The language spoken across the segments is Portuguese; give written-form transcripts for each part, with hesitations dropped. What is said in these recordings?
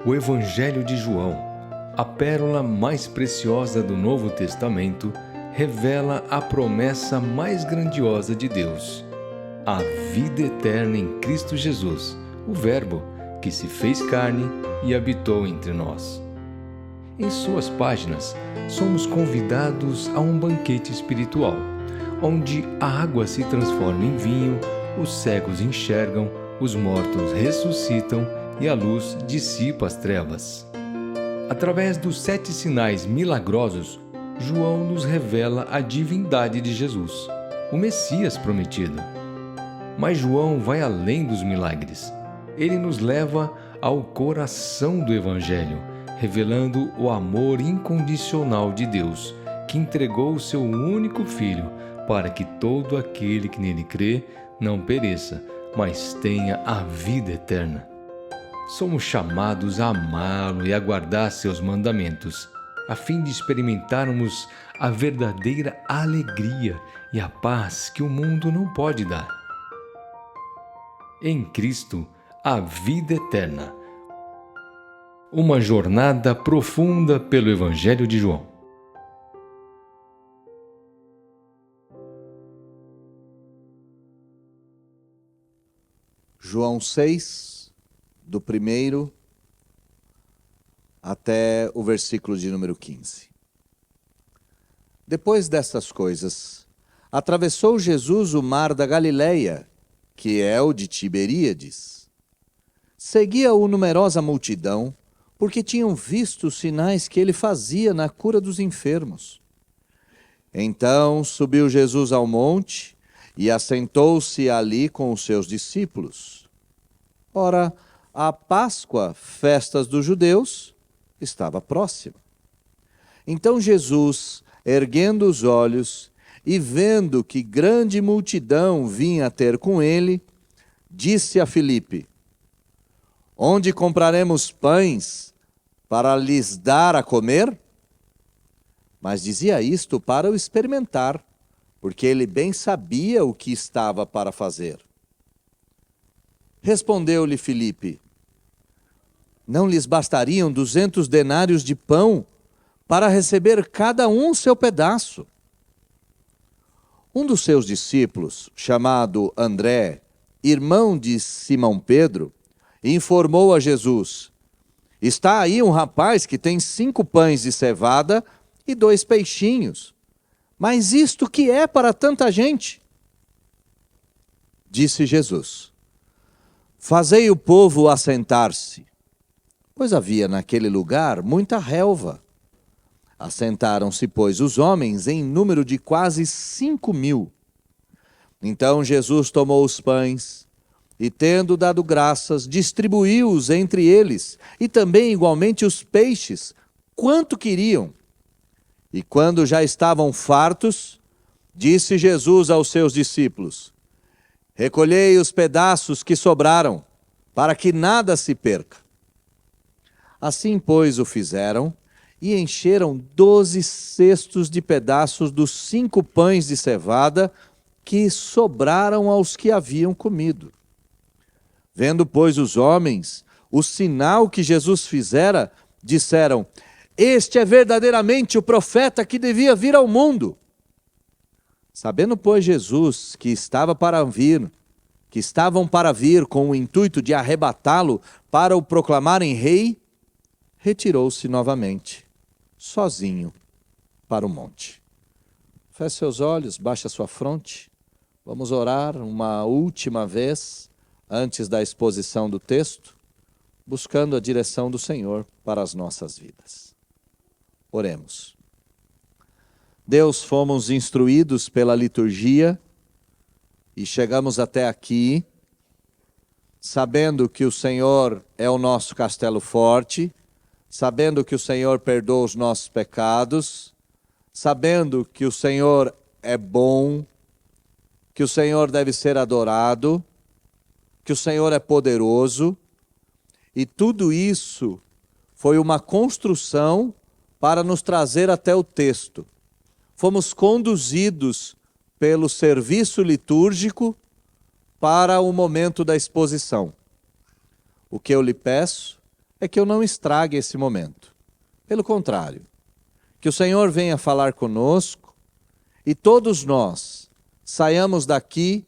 O Evangelho de João, a pérola mais preciosa do Novo Testamento, revela a promessa mais grandiosa de Deus: a vida eterna em Cristo Jesus, o Verbo que se fez carne e habitou entre nós. Em suas páginas, somos convidados a um banquete espiritual, onde a água se transforma em vinho, os cegos enxergam, os mortos ressuscitam e a luz dissipa as trevas. Através dos 7 sinais milagrosos, João nos revela a divindade de Jesus, o Messias prometido. Mas João vai além dos milagres. Ele nos leva ao coração do Evangelho, revelando o amor incondicional de Deus, que entregou o seu único Filho para que todo aquele que nele crê não pereça, mas tenha a vida eterna. Somos chamados a amá-lo e a guardar seus mandamentos, a fim de experimentarmos a verdadeira alegria e a paz que o mundo não pode dar. Em Cristo, a vida eterna. Uma jornada profunda pelo Evangelho de João. João 6, do 1º até o versículo de número 15. Depois destas coisas, atravessou Jesus o mar da Galileia, que é o de Tiberíades. Seguia-o numerosa multidão, porque tinham visto os sinais que ele fazia na cura dos enfermos. Então subiu Jesus ao monte e assentou-se ali com os seus discípulos. Ora, a Páscoa, festas dos judeus, estava próxima. Então Jesus, erguendo os olhos e vendo que grande multidão vinha ter com ele, disse a Filipe: onde compraremos pães para lhes dar a comer? Mas dizia isto para o experimentar, porque ele bem sabia o que estava para fazer. Respondeu-lhe Filipe: não lhes bastariam 200 denários de pão para receber cada um seu pedaço? Um dos seus discípulos, chamado André, irmão de Simão Pedro, informou a Jesus: está aí um rapaz que tem 5 pães de cevada e 2 peixinhos. Mas isto que é para tanta gente? Disse Jesus: fazei o povo assentar-se. Pois havia naquele lugar muita relva. Assentaram-se, pois, os homens em número de quase 5.000. Então Jesus tomou os pães e, tendo dado graças, distribuiu-os entre eles, e também igualmente os peixes, quanto queriam. E quando já estavam fartos, disse Jesus aos seus discípulos: recolhei os pedaços que sobraram, para que nada se perca. Assim, pois, o fizeram, e encheram 12 cestos de pedaços dos 5 pães de cevada que sobraram aos que haviam comido. Vendo, pois, os homens o sinal que Jesus fizera, disseram: este é verdadeiramente o profeta que devia vir ao mundo. Sabendo, pois, Jesus que estavam para vir com o intuito de arrebatá-lo para o proclamarem rei, retirou-se novamente, sozinho, para o monte. Feche seus olhos, baixe a sua fronte. Vamos orar uma última vez antes da exposição do texto, buscando a direção do Senhor para as nossas vidas. Oremos. Deus, fomos instruídos pela liturgia e chegamos até aqui, sabendo que o Senhor é o nosso castelo forte, sabendo que o Senhor perdoa os nossos pecados, sabendo que o Senhor é bom, que o Senhor deve ser adorado, que o Senhor é poderoso, e tudo isso foi uma construção para nos trazer até o texto. Fomos conduzidos pelo serviço litúrgico para o momento da exposição. O que eu lhe peço é que eu não estrague esse momento. Pelo contrário, que o Senhor venha falar conosco e todos nós saiamos daqui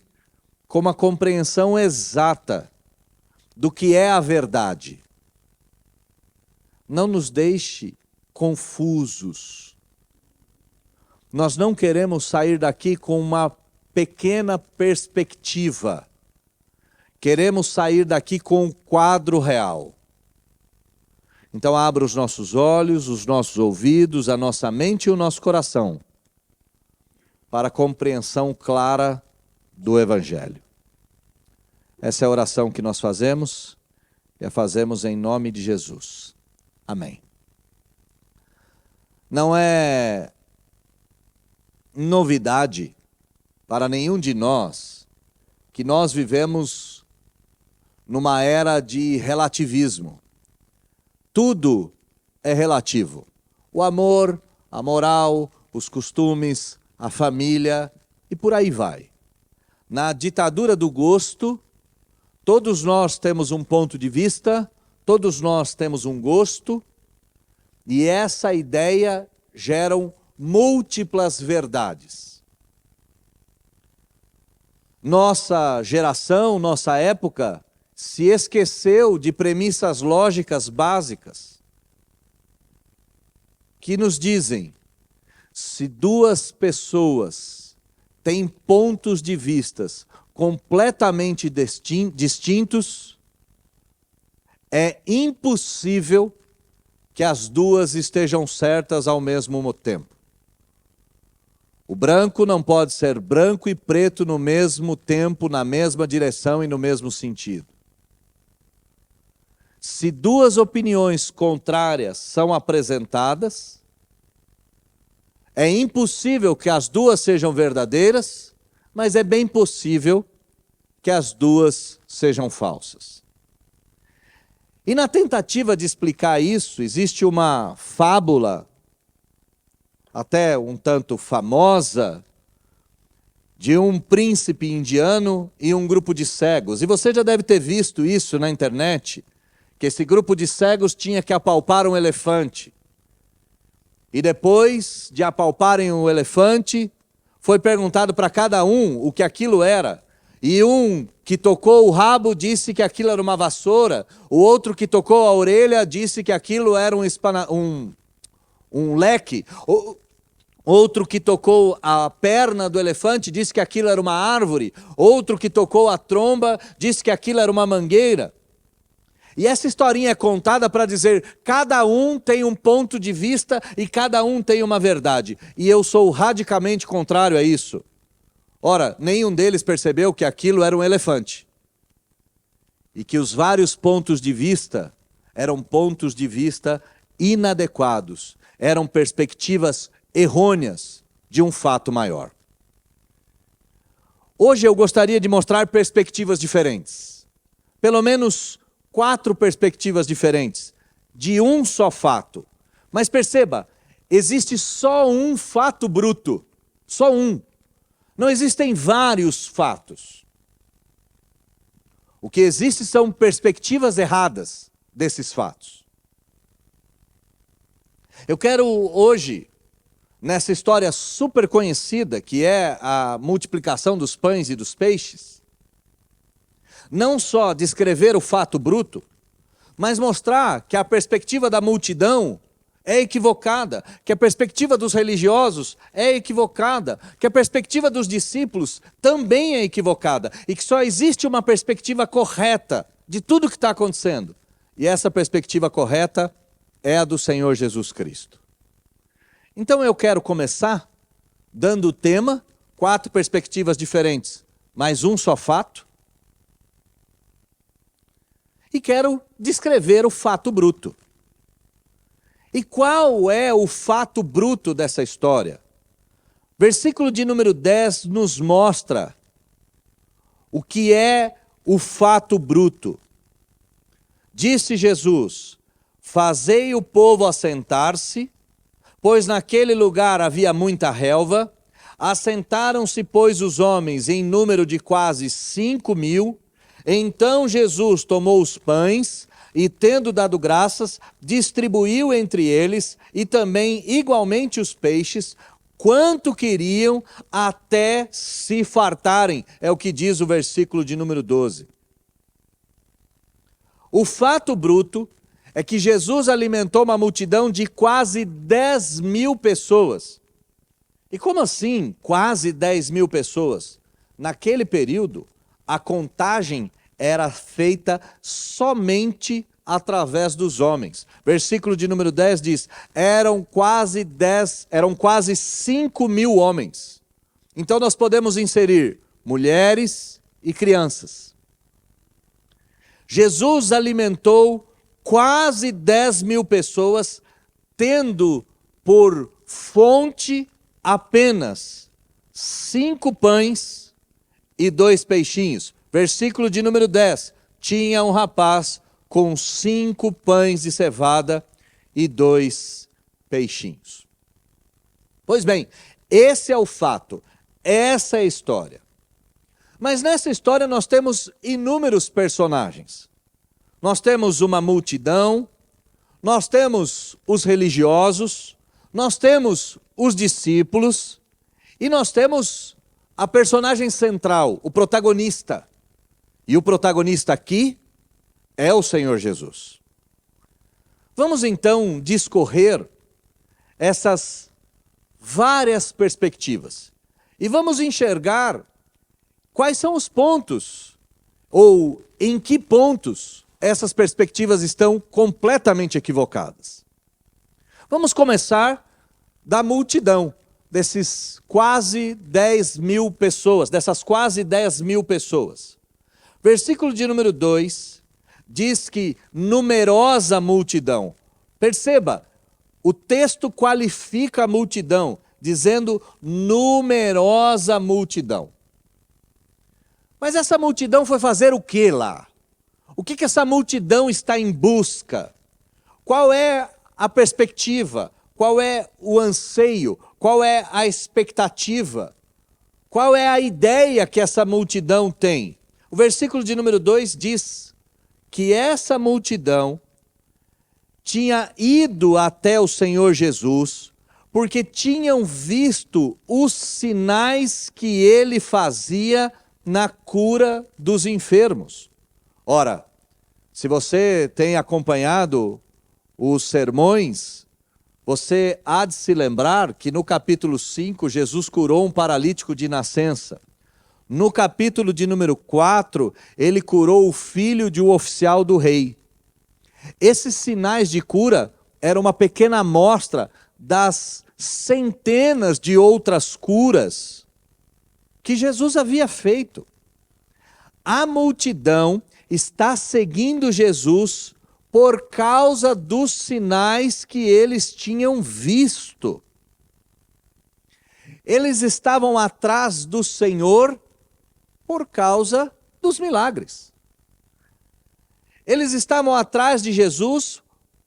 com uma compreensão exata do que é a verdade. Não nos deixe confusos. Nós não queremos sair daqui com uma pequena perspectiva. Queremos sair daqui com um quadro real. Então abra os nossos olhos, os nossos ouvidos, a nossa mente e o nosso coração para a compreensão clara do Evangelho. Essa é a oração que nós fazemos e a fazemos em nome de Jesus. Amém. Não é novidade para nenhum de nós que nós vivemos numa era de relativismo. Tudo é relativo. O amor, a moral, os costumes, a família e por aí vai. Na ditadura do gosto, todos nós temos um ponto de vista, todos nós temos um gosto, e essa ideia geram múltiplas verdades. Nossa geração, nossa época, se esqueceu de premissas lógicas básicas que nos dizem: se duas pessoas têm pontos de vistas completamente distintos, é impossível que as duas estejam certas ao mesmo tempo. O branco não pode ser branco e preto no mesmo tempo, na mesma direção e no mesmo sentido. Se duas opiniões contrárias são apresentadas, é impossível que as duas sejam verdadeiras, mas é bem possível que as duas sejam falsas. E na tentativa de explicar isso, existe uma fábula, até um tanto famosa, de um príncipe indiano e um grupo de cegos. E você já deve ter visto isso na internet, que esse grupo de cegos tinha que apalpar um elefante. E depois de apalparem o elefante, foi perguntado para cada um o que aquilo era. E um que tocou o rabo disse que aquilo era uma vassoura. O outro que tocou a orelha disse que aquilo era um leque. Outro que tocou a perna do elefante disse que aquilo era uma árvore. Outro que tocou a tromba disse que aquilo era uma mangueira. E essa historinha é contada para dizer: cada um tem um ponto de vista e cada um tem uma verdade. E eu sou radicalmente contrário a isso. Ora, nenhum deles percebeu que aquilo era um elefante. E que os vários pontos de vista eram pontos de vista inadequados. Eram perspectivas errôneas de um fato maior. Hoje eu gostaria de mostrar perspectivas diferentes. Pelo menos 4 perspectivas diferentes, de um só fato. Mas perceba, existe só um fato bruto, só um. Não existem vários fatos. O que existe são perspectivas erradas desses fatos. Eu quero hoje, nessa história super conhecida, que é a multiplicação dos pães e dos peixes, não só descrever o fato bruto, mas mostrar que a perspectiva da multidão é equivocada, que a perspectiva dos religiosos é equivocada, que a perspectiva dos discípulos também é equivocada, e que só existe uma perspectiva correta de tudo que está acontecendo. E essa perspectiva correta é a do Senhor Jesus Cristo. Então eu quero começar dando o tema, 4 perspectivas diferentes, mas um só fato. E quero descrever o fato bruto. E qual é o fato bruto dessa história? Versículo de número 10 nos mostra o que é o fato bruto. Disse Jesus: fazei o povo assentar-se, pois naquele lugar havia muita relva. Assentaram-se, pois, os homens em número de quase 5.000. Então Jesus tomou os pães e tendo dado graças, distribuiu entre eles e também igualmente os peixes, quanto queriam, até se fartarem, é o que diz o versículo de número 12. O fato bruto é que Jesus alimentou uma multidão de quase 10.000 pessoas. E como assim quase 10.000 pessoas? Naquele período, a contagem era feita somente através dos homens. Versículo de número 10 diz, eram quase 5.000 homens. Então nós podemos inserir mulheres e crianças. Jesus alimentou quase 10.000 pessoas, tendo por fonte apenas 5 pães e 2 peixinhos. Versículo de número 10. Tinha um rapaz com 5 pães de cevada e 2 peixinhos. Pois bem, esse é o fato, essa é a história. Mas nessa história nós temos inúmeros personagens. Nós temos uma multidão, nós temos os religiosos, nós temos os discípulos e nós temos a personagem central, o protagonista. E o protagonista aqui é o Senhor Jesus. Vamos então discorrer essas várias perspectivas e vamos enxergar quais são os pontos ou em que pontos essas perspectivas estão completamente equivocadas. Vamos começar da multidão, desses quase 10.000 pessoas, dessas quase 10.000 pessoas. Versículo de número 2 diz que numerosa multidão. Perceba, o texto qualifica a multidão, dizendo numerosa multidão. Mas essa multidão foi fazer o que lá? O que essa multidão está em busca? Qual é a perspectiva? Qual é o anseio? Qual é a expectativa? Qual é a ideia que essa multidão tem? O versículo de número 2 diz que essa multidão tinha ido até o Senhor Jesus porque tinham visto os sinais que ele fazia na cura dos enfermos. Ora, se você tem acompanhado os sermões, você há de se lembrar que no capítulo 5, Jesus curou um paralítico de nascença. No capítulo de número 4, ele curou o filho de um oficial do rei. Esses sinais de cura eram uma pequena amostra das centenas de outras curas que Jesus havia feito. A multidão está seguindo Jesus por causa dos sinais que eles tinham visto. Eles estavam atrás do Senhor por causa dos milagres. Eles estavam atrás de Jesus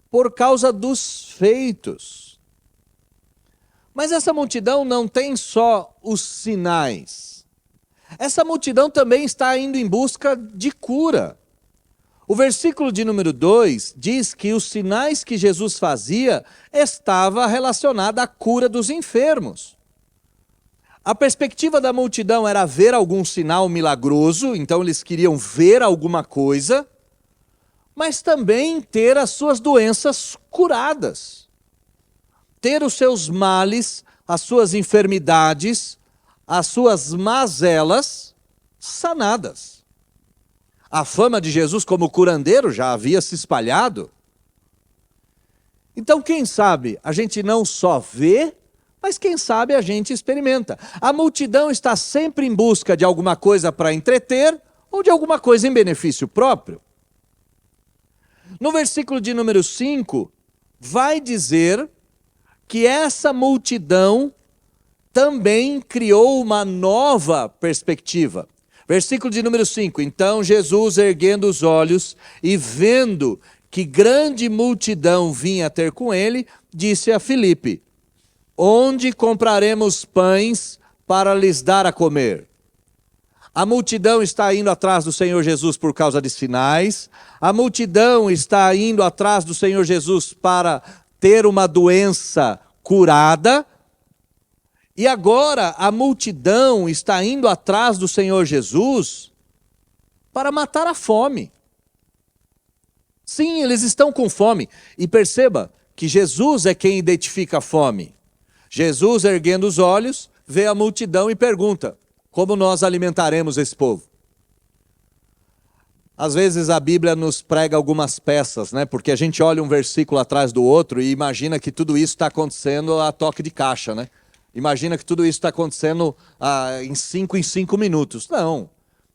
por causa dos feitos. Mas essa multidão não tem só os sinais. Essa multidão também está indo em busca de cura. O versículo de número 2 diz que os sinais que Jesus fazia estavam relacionados à cura dos enfermos. A perspectiva da multidão era ver algum sinal milagroso, então eles queriam ver alguma coisa, mas também ter as suas doenças curadas. Ter os seus males, as suas enfermidades, as suas mazelas sanadas. A fama de Jesus como curandeiro já havia se espalhado. Então, quem sabe, a gente não só vê, mas quem sabe a gente experimenta. A multidão está sempre em busca de alguma coisa para entreter ou de alguma coisa em benefício próprio. No versículo de número 5, vai dizer que essa multidão também criou uma nova perspectiva. Versículo de número 5, então Jesus, erguendo os olhos e vendo que grande multidão vinha ter com ele, disse a Filipe: onde compraremos pães para lhes dar a comer? A multidão está indo atrás do Senhor Jesus por causa de sinais. A multidão está indo atrás do Senhor Jesus para ter uma doença curada. E agora a multidão está indo atrás do Senhor Jesus para matar a fome. Sim, eles estão com fome. E perceba que Jesus é quem identifica a fome. Jesus, erguendo os olhos, vê a multidão e pergunta: como nós alimentaremos esse povo? Às vezes a Bíblia nos prega algumas peças, né? Porque a gente olha um versículo atrás do outro e imagina que tudo isso está acontecendo a toque de caixa, né? Imagina que tudo isso está acontecendo em 5 minutos. Não.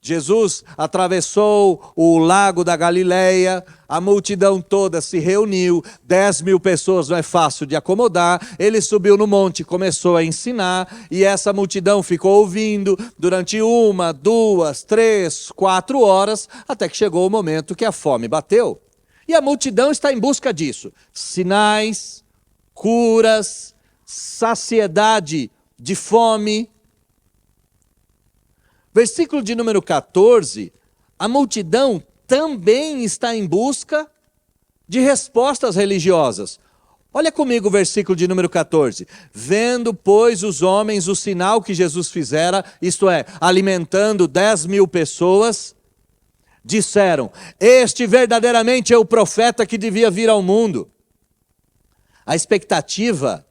Jesus atravessou o lago da Galileia, a multidão toda se reuniu, 10.000 pessoas não é fácil de acomodar, ele subiu no monte, começou a ensinar, e essa multidão ficou ouvindo durante 1, 2, 3, 4 horas, até que chegou o momento que a fome bateu. E a multidão está em busca disso, sinais, curas, saciedade de fome. Versículo de número 14, a multidão também está em busca de respostas religiosas. Olha comigo o versículo de número 14. Vendo, pois, os homens o sinal que Jesus fizera, isto é, alimentando 10.000 pessoas, disseram: este verdadeiramente é o profeta que devia vir ao mundo. A expectativa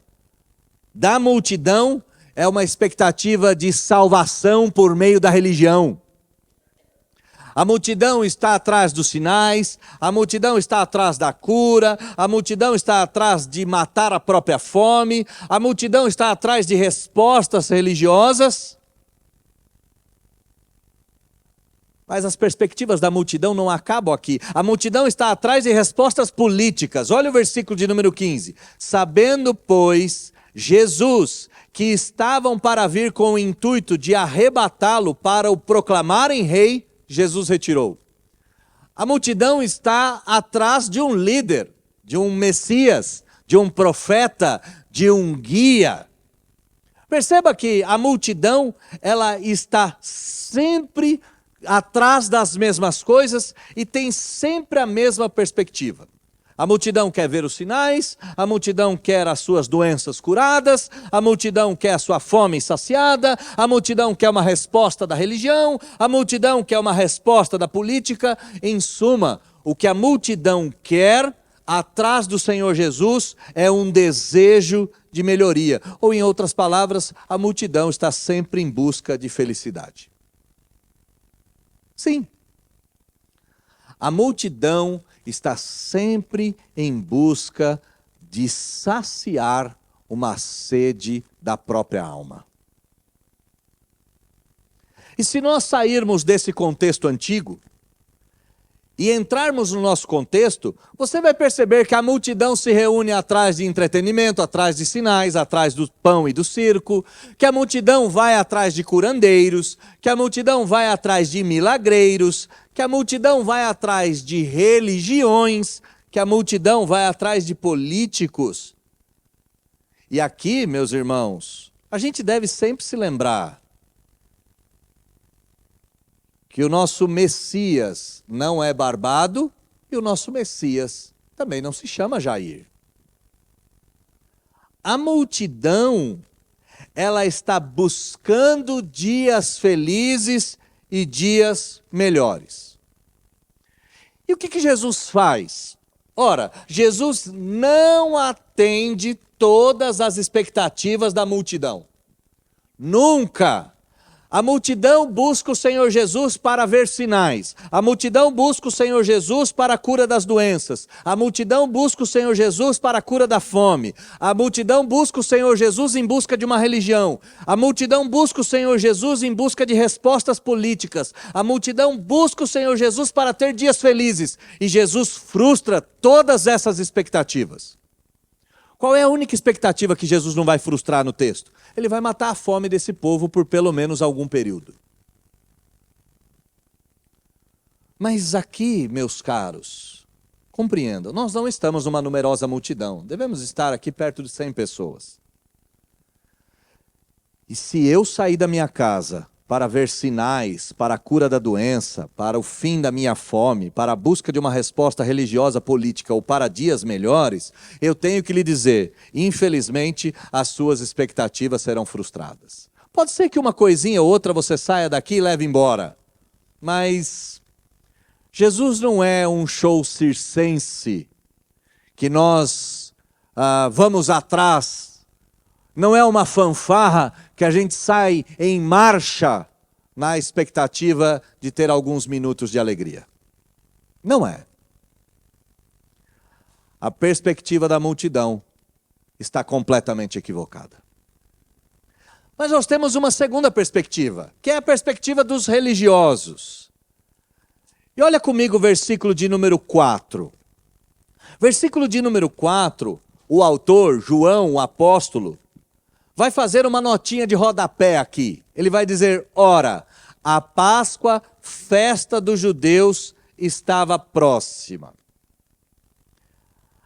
da multidão é uma expectativa de salvação por meio da religião. A multidão está atrás dos sinais, a multidão está atrás da cura, a multidão está atrás de matar a própria fome, a multidão está atrás de respostas religiosas. Mas as perspectivas da multidão não acabam aqui. A multidão está atrás de respostas políticas. Olha o versículo de número 15. Sabendo, pois, Jesus que estavam para vir com o intuito de arrebatá-lo para o proclamarem rei, Jesus retirou. A multidão está atrás de um líder, de um Messias, de um profeta, de um guia. Perceba que a multidão, ela está sempre atrás das mesmas coisas e tem sempre a mesma perspectiva. A multidão quer ver os sinais, a multidão quer as suas doenças curadas, a multidão quer a sua fome saciada, a multidão quer uma resposta da religião, a multidão quer uma resposta da política. Em suma, o que a multidão quer atrás do Senhor Jesus é um desejo de melhoria. Ou, em outras palavras, a multidão está sempre em busca de felicidade. Sim. A multidão está sempre em busca de saciar uma sede da própria alma. E se nós sairmos desse contexto antigo e entrarmos no nosso contexto, você vai perceber que a multidão se reúne atrás de entretenimento, atrás de sinais, atrás do pão e do circo, que a multidão vai atrás de curandeiros, que a multidão vai atrás de milagreiros, que a multidão vai atrás de religiões, que a multidão vai atrás de políticos. E aqui, meus irmãos, a gente deve sempre se lembrar que o nosso Messias não é barbado e o nosso Messias também não se chama Jair. A multidão, ela está buscando dias felizes e dias melhores. E o que Jesus faz? Ora, Jesus não atende todas as expectativas da multidão. Nunca. A multidão busca o Senhor Jesus para ver sinais. A multidão busca o Senhor Jesus para a cura das doenças. A multidão busca o Senhor Jesus para a cura da fome. A multidão busca o Senhor Jesus em busca de uma religião. A multidão busca o Senhor Jesus em busca de respostas políticas. A multidão busca o Senhor Jesus para ter dias felizes. E Jesus frustra todas essas expectativas. Qual é a única expectativa que Jesus não vai frustrar no texto? Ele vai matar a fome desse povo por pelo menos algum período. Mas aqui, meus caros, compreendam, nós não estamos numa numerosa multidão. Devemos estar aqui perto de 100 pessoas. E se eu sair da minha casa para ver sinais, para a cura da doença, para o fim da minha fome, para a busca de uma resposta religiosa, política ou para dias melhores, eu tenho que lhe dizer, infelizmente, as suas expectativas serão frustradas. Pode ser que uma coisinha ou outra você saia daqui e leve embora, mas Jesus não é um show circense que nós vamos atrás. Não é uma fanfarra que a gente sai em marcha na expectativa de ter alguns minutos de alegria. Não é. A perspectiva da multidão está completamente equivocada. Mas nós temos uma segunda perspectiva, que é a perspectiva dos religiosos. E olha comigo o versículo de número 4. Versículo de número 4, o autor, João, o apóstolo, vai fazer uma notinha de rodapé aqui. Ele vai dizer, ora, a Páscoa, festa dos judeus, estava próxima.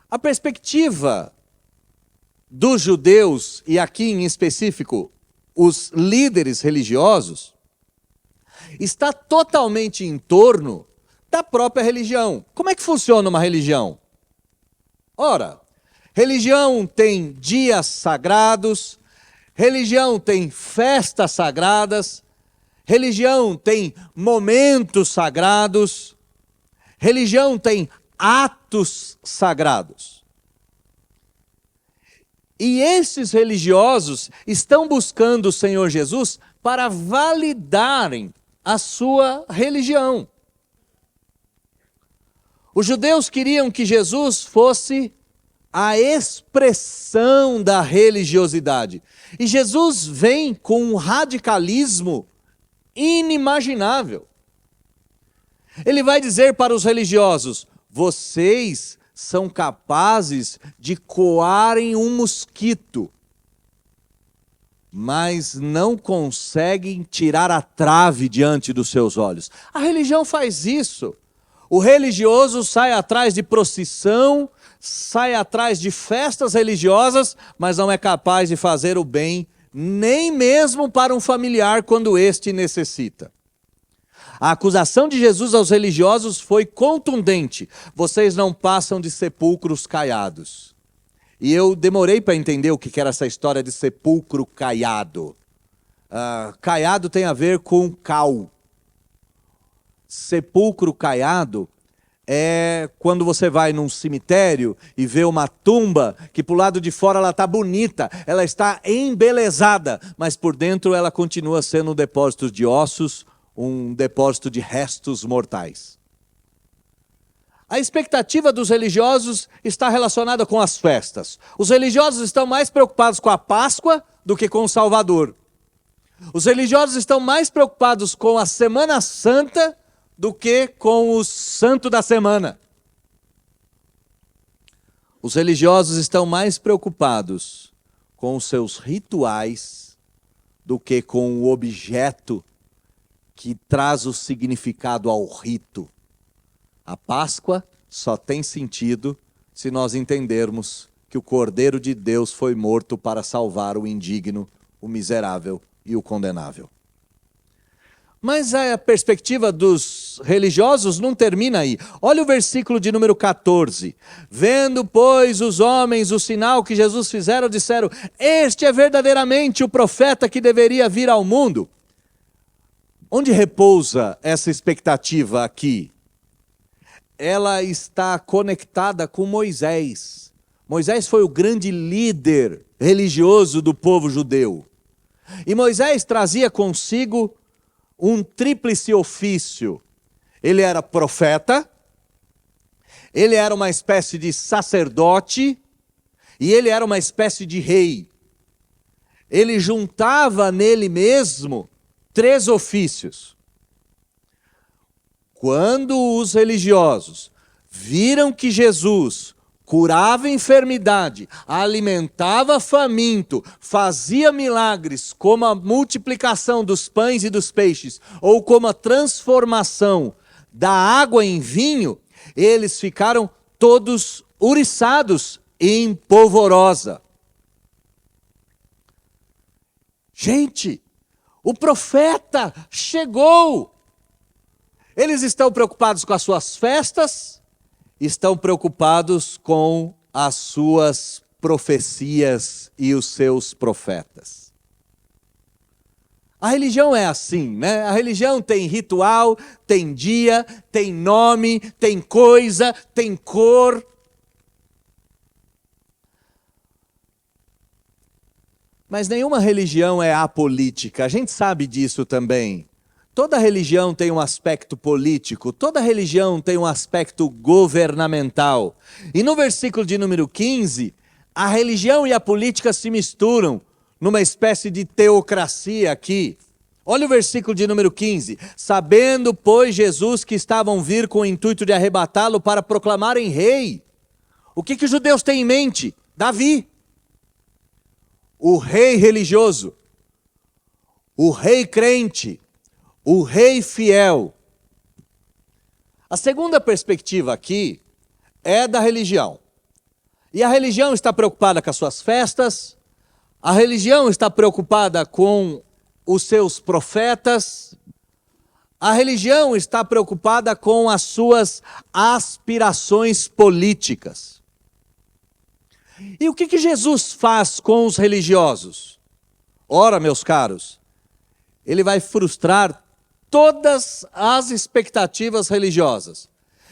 A perspectiva dos judeus, e aqui em específico, os líderes religiosos, está totalmente em torno da própria religião. Como é que funciona uma religião? Ora, religião tem dias sagrados, religião tem festas sagradas, religião tem momentos sagrados, religião tem atos sagrados. E esses religiosos estão buscando o Senhor Jesus para validarem a sua religião. Os judeus queriam que Jesus fosse a expressão da religiosidade. E Jesus vem com um radicalismo inimaginável. Ele vai dizer para os religiosos, vocês são capazes de coarem um mosquito, mas não conseguem tirar a trave diante dos seus olhos. A religião faz isso. O religioso sai atrás de procissão, sai atrás de festas religiosas, mas não é capaz de fazer o bem, nem mesmo para um familiar quando este necessita. A acusação de Jesus aos religiosos foi contundente. Vocês não passam de sepulcros caiados. E eu demorei para entender o que era essa história de sepulcro caiado. Caiado tem a ver com cal. Sepulcro caiado é quando você vai num cemitério e vê uma tumba que pro lado de fora ela está bonita, ela está embelezada, mas por dentro ela continua sendo um depósito de ossos, um depósito de restos mortais. A expectativa dos religiosos está relacionada com as festas. Os religiosos estão mais preocupados com a Páscoa do que com o Salvador. Os religiosos estão mais preocupados com a Semana Santa do que com o Santo da Semana. Os religiosos estão mais preocupados com os seus rituais do que com o objeto que traz o significado ao rito. A Páscoa só tem sentido se nós entendermos que o Cordeiro de Deus foi morto para salvar o indigno, o miserável e o condenável. Mas a perspectiva dos religiosos não termina aí. Olha o versículo de número 14. Vendo, pois, os homens o sinal que Jesus fizeram, disseram, este é verdadeiramente o profeta que deveria vir ao mundo. Onde repousa essa expectativa aqui? Ela está conectada com Moisés. Moisés foi o grande líder religioso do povo judeu. E Moisés trazia consigo um tríplice ofício. Ele era profeta, ele era uma espécie de sacerdote e ele era uma espécie de rei. Ele juntava nele mesmo 3 ofícios. Quando os religiosos viram que Jesus curava a enfermidade, alimentava faminto, fazia milagres como a multiplicação dos pães e dos peixes, ou como a transformação da água em vinho, eles ficaram todos ouriçados em polvorosa. Gente, O profeta chegou. Eles estão preocupados com as suas festas, estão preocupados com as suas profecias e os seus profetas. A religião é assim, né? A religião tem ritual, tem dia, tem nome, tem coisa, tem cor. Mas nenhuma religião é apolítica, a gente sabe disso também. Toda religião tem um aspecto político, toda religião tem um aspecto governamental. E no versículo de número 15, a religião e a política se misturam numa espécie de teocracia aqui. Olha o versículo de número 15. Sabendo, pois, Jesus que estavam vir com o intuito de arrebatá-lo para proclamarem rei. O que os judeus têm em mente? Davi. O rei religioso, o rei crente, o rei fiel. A segunda perspectiva aqui é da religião. E a religião está preocupada com as suas festas, a religião está preocupada com os seus profetas, a religião está preocupada com as suas aspirações políticas. E o que Jesus faz com os religiosos? Ora, meus caros, ele vai frustrar todas as expectativas religiosas.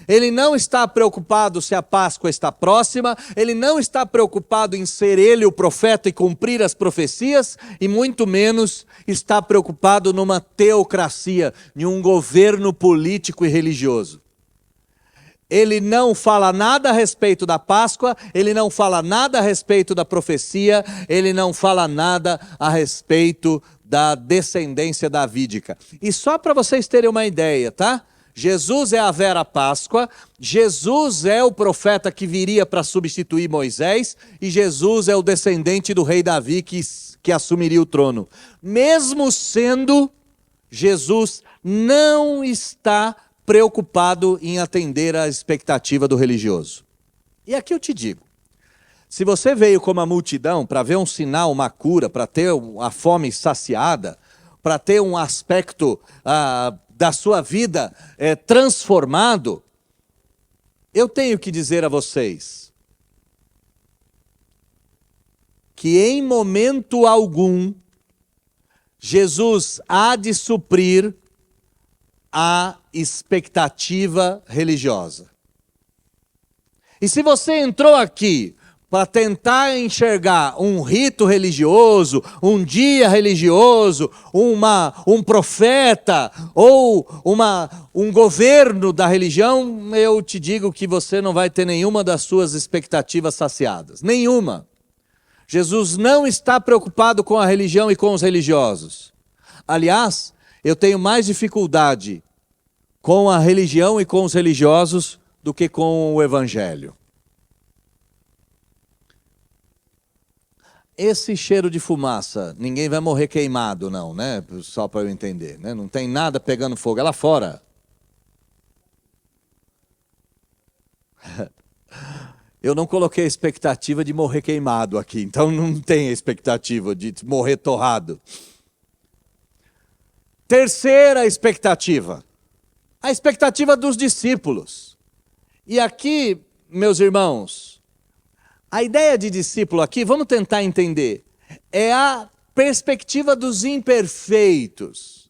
Ele não está preocupado se a Páscoa está próxima, ele não está preocupado em ser ele o profeta e cumprir as profecias, e muito menos está preocupado numa teocracia, em um governo político e religioso. Ele não fala nada a respeito da Páscoa, ele não fala nada a respeito da profecia, ele não fala nada a respeito da descendência davídica. E só para vocês terem uma ideia, tá? Jesus é a vera Páscoa, Jesus é o profeta que viria para substituir Moisés, e Jesus é o descendente do rei Davi que assumiria o trono. Mesmo sendo, Jesus não está preocupado em atender à expectativa do religioso. E aqui eu te digo, se você veio como a multidão para ver um sinal, uma cura, para ter a fome saciada, para ter um aspecto da sua vida transformado, eu tenho que dizer a vocês que em momento algum Jesus há de suprir a expectativa religiosa. E se você entrou aqui para tentar enxergar um rito religioso, um dia religioso, um profeta ou um governo da religião, eu te digo que você não vai ter nenhuma das suas expectativas saciadas. Nenhuma. Jesus não está preocupado com a religião e com os religiosos. Aliás, eu tenho mais dificuldade com a religião e com os religiosos do que com o evangelho. Esse cheiro de fumaça, ninguém vai morrer queimado não, né? Só para eu entender, né? Não tem nada pegando fogo, é lá fora. Eu não coloquei a expectativa de morrer queimado aqui, então não tem a expectativa de morrer torrado. Terceira expectativa, a expectativa dos discípulos. E aqui, meus irmãos, a ideia de discípulo aqui, vamos tentar entender, é a perspectiva dos imperfeitos.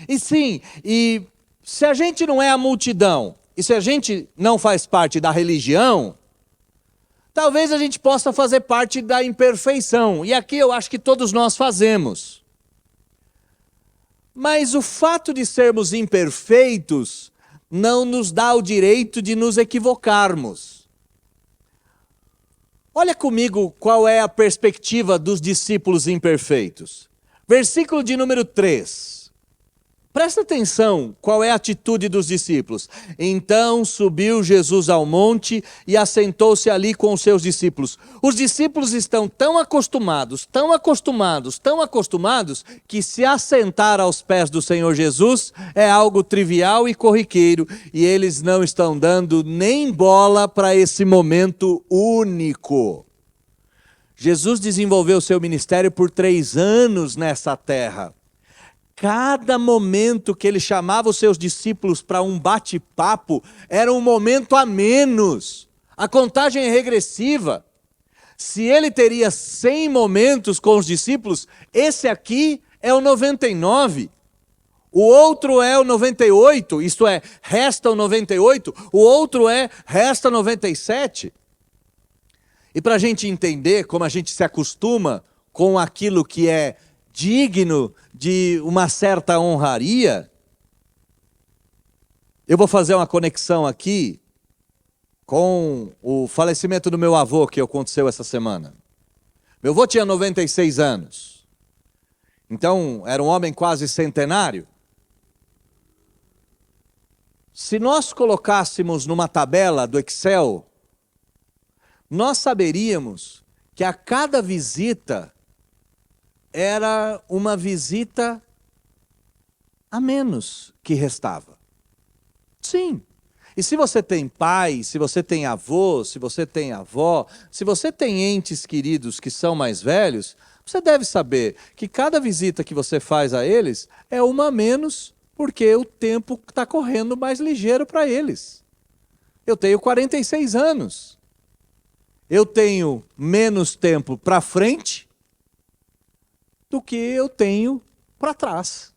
E sim, e se a gente não é a multidão, e se a gente não faz parte da religião, talvez a gente possa fazer parte da imperfeição. E aqui eu acho que todos nós fazemos. Mas o fato de sermos imperfeitos não nos dá o direito de nos equivocarmos. Olha comigo qual é a perspectiva dos discípulos imperfeitos. Versículo de número 3. Presta atenção qual é a atitude dos discípulos. Então subiu Jesus ao monte e assentou-se ali com os seus discípulos. Os discípulos estão tão acostumados, que se assentar aos pés do Senhor Jesus é algo trivial e corriqueiro. E eles não estão dando nem bola para esse momento único. Jesus desenvolveu seu ministério por 3 anos nessa terra. cada momento que ele chamava os seus discípulos para um bate-papo era um momento a menos. A contagem é regressiva. Se ele teria 100 momentos com os discípulos, esse aqui é o 99. O outro é o 98, isto é, resta o 98. O outro é, resta 97. E para a gente entender como a gente se acostuma com aquilo que é digno de uma certa honraria, eu vou fazer uma conexão aqui com o falecimento do meu avô que aconteceu essa semana. Meu avô tinha 96 anos. Então, era um homem quase centenário. Se nós colocássemos numa tabela do Excel, nós saberíamos que a cada visita era uma visita a menos que restava. Sim. E se você tem pai, se você tem avô, se você tem avó, se você tem entes queridos que são mais velhos, você deve saber que cada visita que você faz a eles é uma a menos, porque o tempo está correndo mais ligeiro para eles. Eu tenho 46 anos. Eu tenho menos tempo para frente do que eu tenho para trás.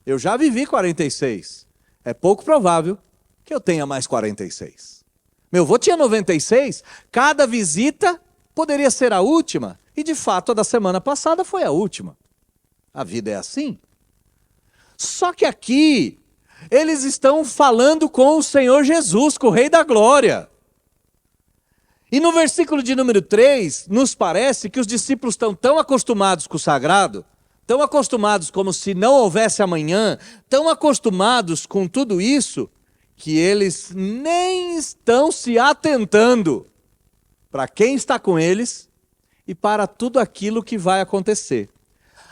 Eu já vivi 46. É pouco provável que eu tenha mais 46. Meu avô tinha 96, cada visita poderia ser a última, e de fato a da semana passada foi a última. A vida é assim. Só que aqui, eles estão falando com o Senhor Jesus, com o Rei da Glória. E no versículo de número 3, nos parece que os discípulos estão tão acostumados com o sagrado, tão acostumados como se não houvesse amanhã, tão acostumados com tudo isso, que eles nem estão se atentando para quem está com eles e para tudo aquilo que vai acontecer.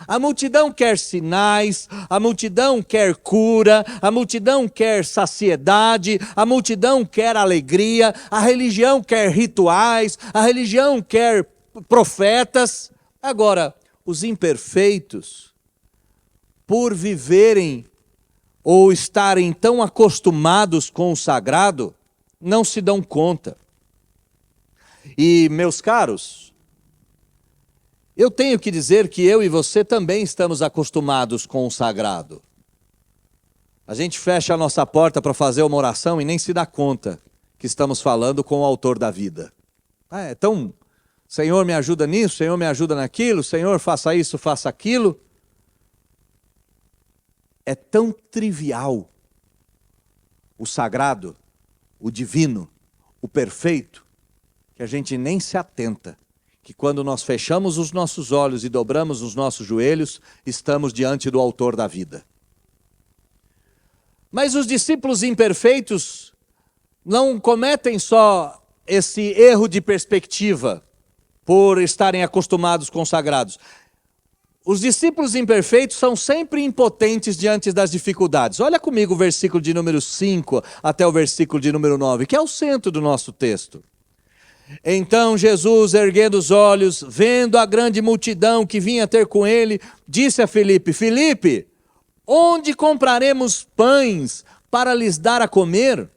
A multidão quer sinais, a multidão quer cura, a multidão quer saciedade, a multidão quer alegria, a religião quer rituais, a religião quer profetas. Agora, os imperfeitos, por viverem ou estarem tão acostumados com o sagrado, não se dão conta. E, meus caros, eu tenho que dizer que eu e você também estamos acostumados com o sagrado. A gente fecha a nossa porta para fazer uma oração e nem se dá conta que estamos falando com o autor da vida. Então, Senhor, me ajuda nisso, Senhor, me ajuda naquilo, Senhor, faça isso, faça aquilo. É tão trivial o sagrado, o divino, o perfeito, que a gente nem se atenta que quando nós fechamos os nossos olhos e dobramos os nossos joelhos, estamos diante do autor da vida. Mas os discípulos imperfeitos não cometem só esse erro de perspectiva por estarem acostumados com os sagrados. Os discípulos imperfeitos são sempre impotentes diante das dificuldades. Olha comigo o versículo de número 5 até o versículo de número 9, que é o centro do nosso texto. Então Jesus, erguendo os olhos, vendo a grande multidão que vinha ter com ele, disse a Filipe: Filipe, onde compraremos pães para lhes dar a comer?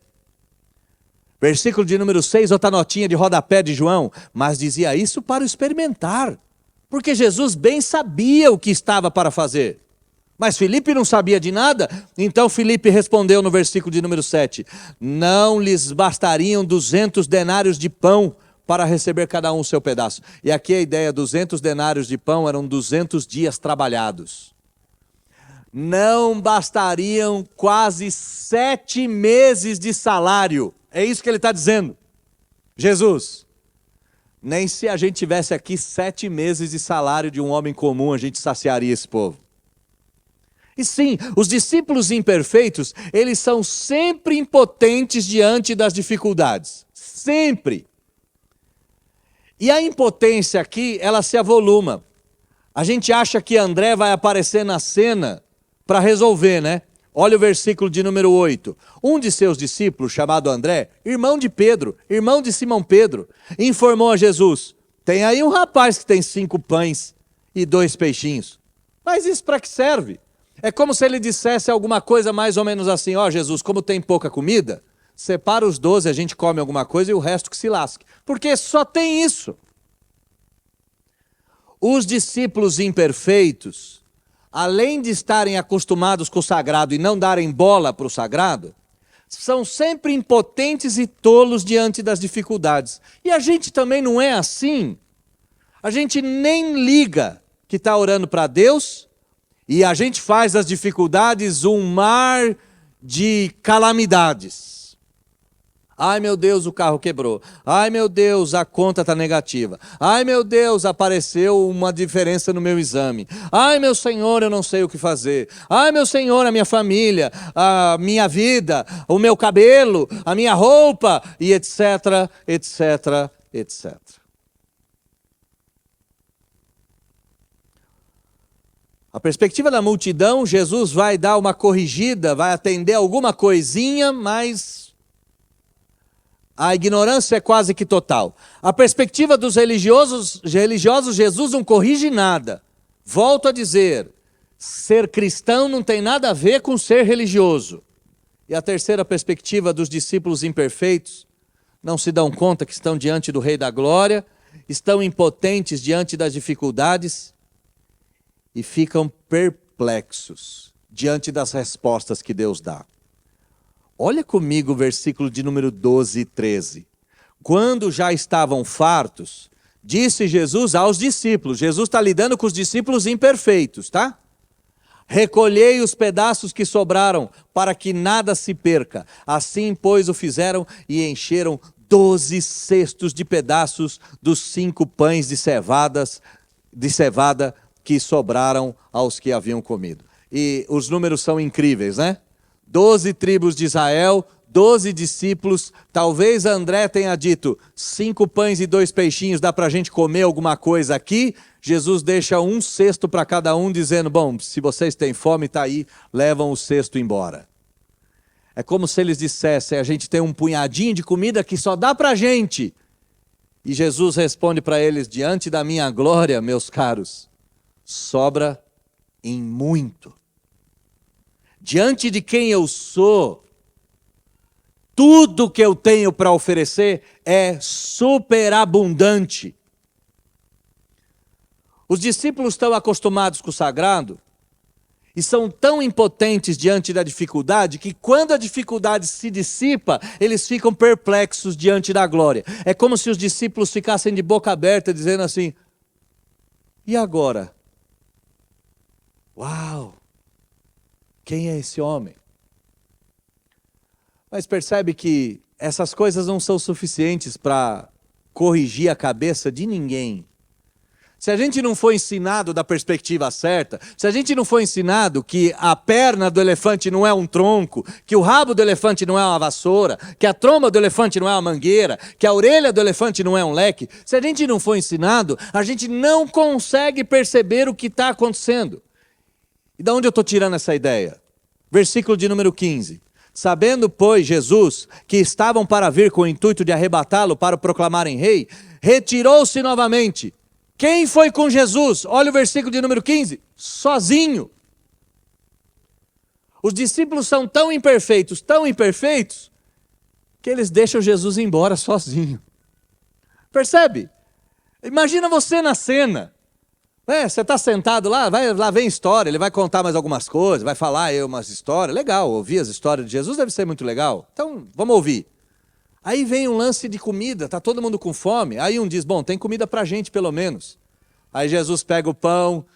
Versículo de número 6, outra notinha de rodapé de João. Mas dizia isso para o experimentar, porque Jesus bem sabia o que estava para fazer. Mas Filipe não sabia de nada. Então Filipe respondeu no versículo de número 7. Não lhes bastariam 200 denários de pão para receber cada um o seu pedaço. E aqui a ideia, 200 denários de pão eram 200 dias trabalhados. Não bastariam quase 7 meses de salário. É isso que ele está dizendo. Jesus, nem se a gente tivesse aqui 7 meses de salário de um homem comum, a gente saciaria esse povo. E sim, os discípulos imperfeitos, eles são sempre impotentes diante das dificuldades. Sempre. E a impotência aqui, ela se avoluma. A gente acha que André vai aparecer na cena para resolver, né? Olha o versículo de número 8. Um de seus discípulos, chamado André, irmão de Pedro, irmão de Simão Pedro, informou a Jesus: tem aí um rapaz que tem 5 pães e 2 peixinhos. Mas isso para que serve? É como se ele dissesse alguma coisa mais ou menos assim: ó, Jesus, como tem pouca comida, separa os 12, a gente come alguma coisa e o resto que se lasque. Porque só tem isso. Os discípulos imperfeitos, além de estarem acostumados com o sagrado e não darem bola para o sagrado, são sempre impotentes e tolos diante das dificuldades. E a gente também não é assim. A gente nem liga que está orando para Deus e a gente faz das dificuldades um mar de calamidades. Ai meu Deus, o carro quebrou. Ai meu Deus, a conta está negativa. Ai meu Deus, apareceu uma diferença no meu exame. Ai meu Senhor, eu não sei o que fazer. Ai meu Senhor, a minha família, a minha vida, o meu cabelo, a minha roupa, e etc, etc, etc. A perspectiva da multidão, Jesus vai dar uma corrigida, vai atender alguma coisinha, mas a ignorância é quase que total. A perspectiva dos religiosos, Jesus não corrige nada. Volto a dizer, ser cristão não tem nada a ver com ser religioso. E a terceira perspectiva dos discípulos imperfeitos, não se dão conta que estão diante do Rei da Glória, estão impotentes diante das dificuldades e ficam perplexos diante das respostas que Deus dá. Olha comigo o versículo de número 12 e 13. Quando já estavam fartos, disse Jesus aos discípulos. Jesus está lidando com os discípulos imperfeitos, tá? Recolhei os pedaços que sobraram, para que nada se perca. Assim, pois, o fizeram e encheram 12 cestos de pedaços dos 5 pães de cevada que sobraram aos que haviam comido. E os números são incríveis, né? 12 tribos de Israel, 12 discípulos, talvez André tenha dito, 5 pães e 2 peixinhos, dá para a gente comer alguma coisa aqui? Jesus deixa um cesto para cada um, dizendo, bom, se vocês têm fome, está aí, levam o cesto embora. É como se eles dissessem, a gente tem um punhadinho de comida que só dá para a gente. E Jesus responde para eles, diante da minha glória, meus caros, sobra em muito. Diante de quem eu sou, tudo que eu tenho para oferecer é superabundante. Os discípulos estão acostumados com o sagrado e são tão impotentes diante da dificuldade que quando a dificuldade se dissipa, eles ficam perplexos diante da glória. É como se os discípulos ficassem de boca aberta dizendo assim, e agora? Uau! Quem é esse homem? Mas percebe que essas coisas não são suficientes para corrigir a cabeça de ninguém. Se a gente não for ensinado da perspectiva certa, se a gente não for ensinado que a perna do elefante não é um tronco, que o rabo do elefante não é uma vassoura, que a tromba do elefante não é uma mangueira, que a orelha do elefante não é um leque, se a gente não for ensinado, a gente não consegue perceber o que está acontecendo. E de onde eu estou tirando essa ideia? Versículo de número 15. Sabendo, pois, Jesus, que estavam para vir com o intuito de arrebatá-lo para o proclamarem rei, retirou-se novamente. Quem foi com Jesus? Olha o versículo de número 15. Sozinho. Os discípulos são tão imperfeitos, que eles deixam Jesus embora sozinho. Percebe? Imagina você na cena. Você está sentado lá, lá vem história, ele vai contar mais algumas coisas, vai falar aí umas histórias. Legal, ouvir as histórias de Jesus deve ser muito legal. Então, vamos ouvir. Aí vem um lance de comida, está todo mundo com fome. Aí um diz, bom, tem comida para a gente pelo menos. Aí Jesus pega o pão,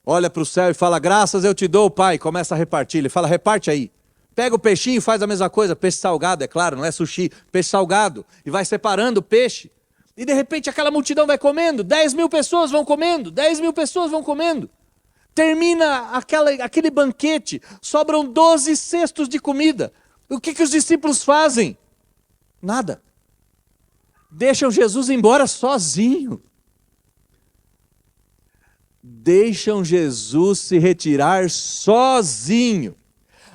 olha para o céu e fala, graças eu te dou, Pai. Começa a repartir, ele fala, reparte aí. Pega o peixinho e faz a mesma coisa, peixe salgado, é claro, não é sushi, peixe salgado. E vai separando o peixe. E de repente aquela multidão vai comendo, 10.000 pessoas vão comendo, 10.000 pessoas vão comendo. Termina aquele banquete, sobram 12 cestos de comida. O que os discípulos fazem? Nada. Deixam Jesus embora sozinho. Deixam Jesus se retirar sozinho.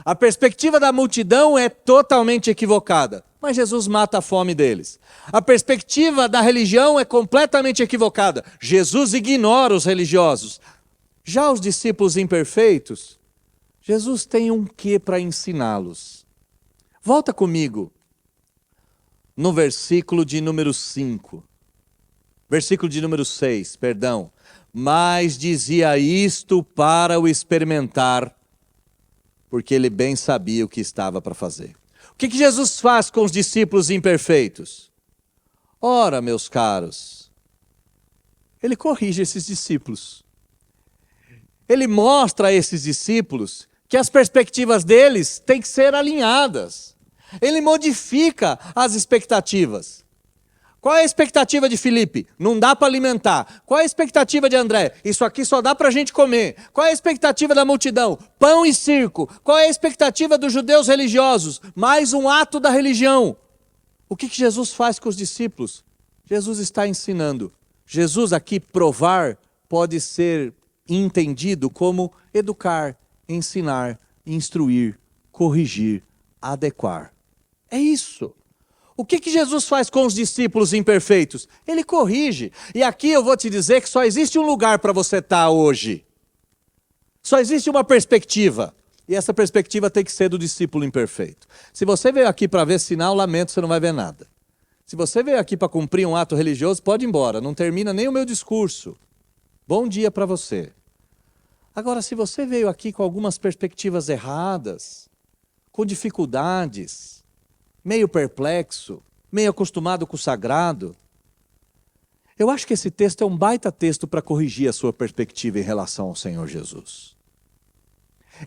A perspectiva da multidão é totalmente equivocada. Mas Jesus mata a fome deles. A perspectiva da religião é completamente equivocada. Jesus ignora os religiosos. Já os discípulos imperfeitos, Jesus tem um quê para ensiná-los. Volta comigo no versículo de número 5. Versículo de número 6, perdão. Mas dizia isto para o experimentar, porque ele bem sabia o que estava para fazer. O que Jesus faz com os discípulos imperfeitos? Ora, meus caros, ele corrige esses discípulos. Ele mostra a esses discípulos que as perspectivas deles têm que ser alinhadas. Ele modifica as expectativas. Qual é a expectativa de Filipe? Não dá para alimentar. Qual é a expectativa de André? Isso aqui só dá para a gente comer. Qual é a expectativa da multidão? Pão e circo. Qual é a expectativa dos judeus religiosos? Mais um ato da religião. O que Jesus faz com os discípulos? Jesus está ensinando. Jesus aqui, provar, pode ser entendido como educar, ensinar, instruir, corrigir, adequar. É isso. O que Jesus faz com os discípulos imperfeitos? Ele corrige. E aqui eu vou te dizer que só existe um lugar para você estar hoje. Só existe uma perspectiva. E essa perspectiva tem que ser do discípulo imperfeito. Se você veio aqui para ver sinal, lamento, você não vai ver nada. Se você veio aqui para cumprir um ato religioso, pode ir embora. Não termina nem o meu discurso. Bom dia para você. Agora, se você veio aqui com algumas perspectivas erradas, com dificuldades, meio perplexo, meio acostumado com o sagrado, eu acho que esse texto é um baita texto para corrigir a sua perspectiva em relação ao Senhor Jesus.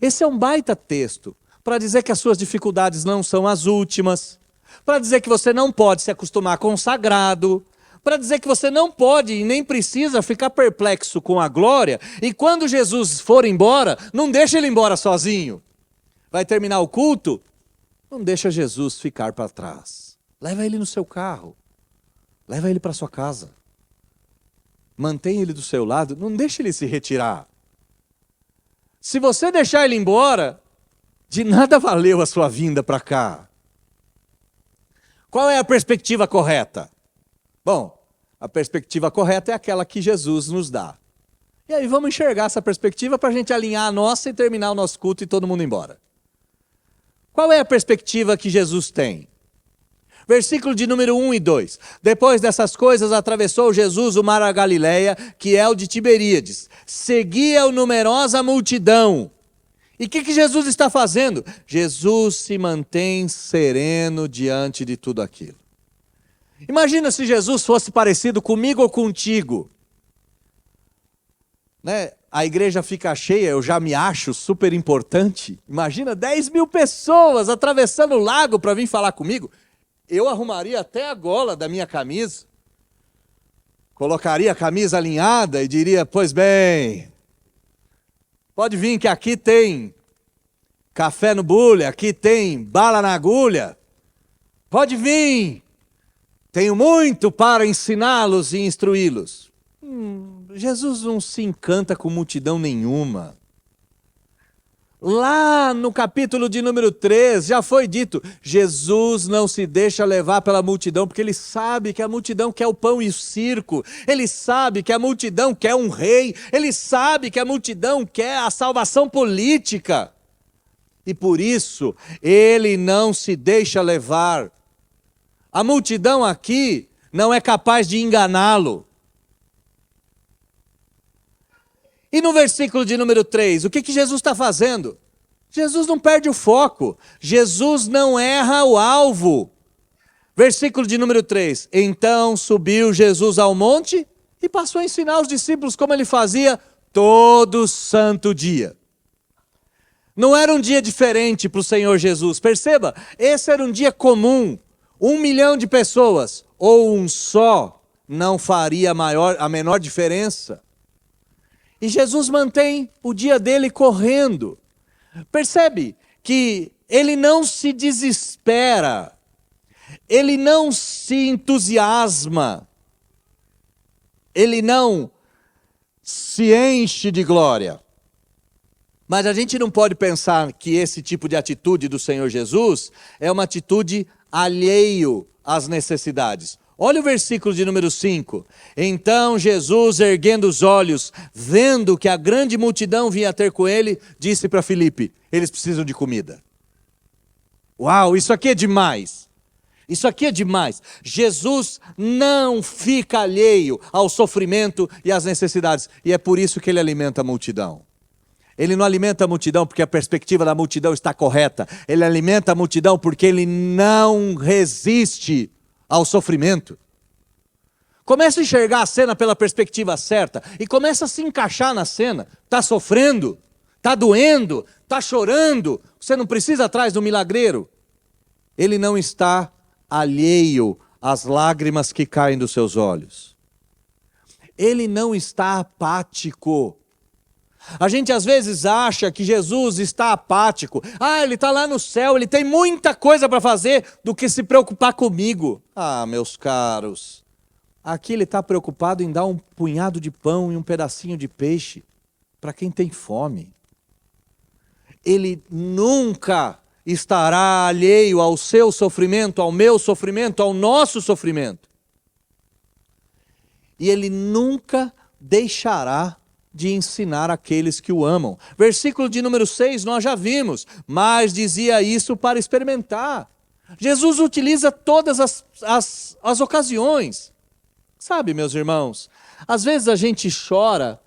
Esse é um baita texto para dizer que as suas dificuldades não são as últimas, para dizer que você não pode se acostumar com o sagrado, para dizer que você não pode e nem precisa ficar perplexo com a glória, e quando Jesus for embora, não deixa ele embora sozinho. Vai terminar o culto? Não deixa Jesus ficar para trás. Leva ele no seu carro. Leva ele para sua casa. Mantém ele do seu lado. Não deixa ele se retirar. Se você deixar ele embora, de nada valeu a sua vinda para cá. Qual é a perspectiva correta? Bom, a perspectiva correta é aquela que Jesus nos dá. E aí vamos enxergar essa perspectiva para a gente alinhar a nossa e terminar o nosso culto e todo mundo ir embora. Qual é a perspectiva que Jesus tem? Versículo de número 1 e 2. Depois dessas coisas, atravessou Jesus o mar da Galileia, que é o de Tiberíades. Seguia-o numerosa multidão. E o que Jesus está fazendo? Jesus se mantém sereno diante de tudo aquilo. Imagina se Jesus fosse parecido comigo ou contigo. Né? A igreja fica cheia, eu já me acho super importante. Imagina 10.000 pessoas atravessando o lago para vir falar comigo. Eu arrumaria até a gola da minha camisa. Colocaria a camisa alinhada e diria, pois bem, pode vir que aqui tem café no bule, aqui tem bala na agulha. Pode vir, tenho muito para ensiná-los e instruí-los. Jesus não se encanta com multidão nenhuma. Lá no capítulo de número 3, já foi dito, Jesus não se deixa levar pela multidão, porque ele sabe que a multidão quer o pão e o circo, ele sabe que a multidão quer um rei, ele sabe que a multidão quer a salvação política. E por isso, ele não se deixa levar. A multidão aqui não é capaz de enganá-lo. E no versículo de número 3, o que Jesus está fazendo? Jesus não perde o foco. Jesus não erra o alvo. Versículo de número 3. Então subiu Jesus ao monte e passou a ensinar os discípulos como ele fazia todo santo dia. Não era um dia diferente para o Senhor Jesus. Perceba, esse era um dia comum. 1 milhão de pessoas, ou um só, não faria a menor diferença. E Jesus mantém o dia dele correndo. Percebe que ele não se desespera, ele não se entusiasma, ele não se enche de glória. Mas a gente não pode pensar que esse tipo de atitude do Senhor Jesus é uma atitude alheio às necessidades. Olha o versículo de número 5. Então Jesus, erguendo os olhos, vendo que a grande multidão vinha ter com ele, disse para Filipe: eles precisam de comida. Uau, isso aqui é demais. Isso aqui é demais. Jesus não fica alheio ao sofrimento e às necessidades. E é por isso que ele alimenta a multidão. Ele não alimenta a multidão porque a perspectiva da multidão está correta. Ele alimenta a multidão porque ele não resiste ao sofrimento. Começa a enxergar a cena pela perspectiva certa e começa a se encaixar na cena. Está sofrendo, está doendo, está chorando. Você não precisa ir atrás do milagreiro. Ele não está alheio às lágrimas que caem dos seus olhos. Ele não está apático. A gente às vezes acha que Jesus está apático. Ele está lá no céu, ele tem muita coisa para fazer do que se preocupar comigo. Meus caros, aqui ele está preocupado em dar um punhado de pão e um pedacinho de peixe para quem tem fome. Ele nunca estará alheio ao seu sofrimento, ao meu sofrimento, ao nosso sofrimento. E ele nunca deixará de ensinar aqueles que o amam. Versículo de número 6, nós já vimos, mas dizia isso para experimentar. Jesus utiliza todas as ocasiões. Sabe, meus irmãos, às vezes a gente chora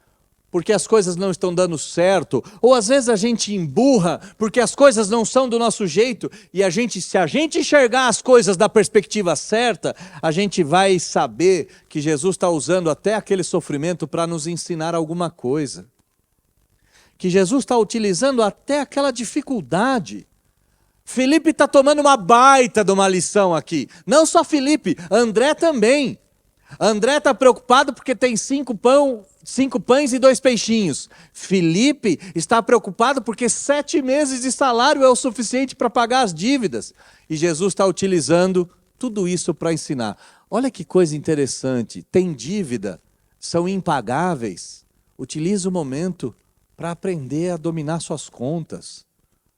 porque as coisas não estão dando certo, ou às vezes a gente emburra porque as coisas não são do nosso jeito, e se a gente enxergar as coisas da perspectiva certa, a gente vai saber que Jesus está usando até aquele sofrimento para nos ensinar alguma coisa. Que Jesus está utilizando até aquela dificuldade. Felipe está tomando uma baita de uma lição aqui. Não só Felipe, André também. André está preocupado porque tem 5 pães e 2 peixinhos. Felipe está preocupado porque 7 meses de salário é o suficiente para pagar as dívidas. E Jesus está utilizando tudo isso para ensinar. Olha que coisa interessante. Tem dívida, são impagáveis. Utiliza o momento para aprender a dominar suas contas,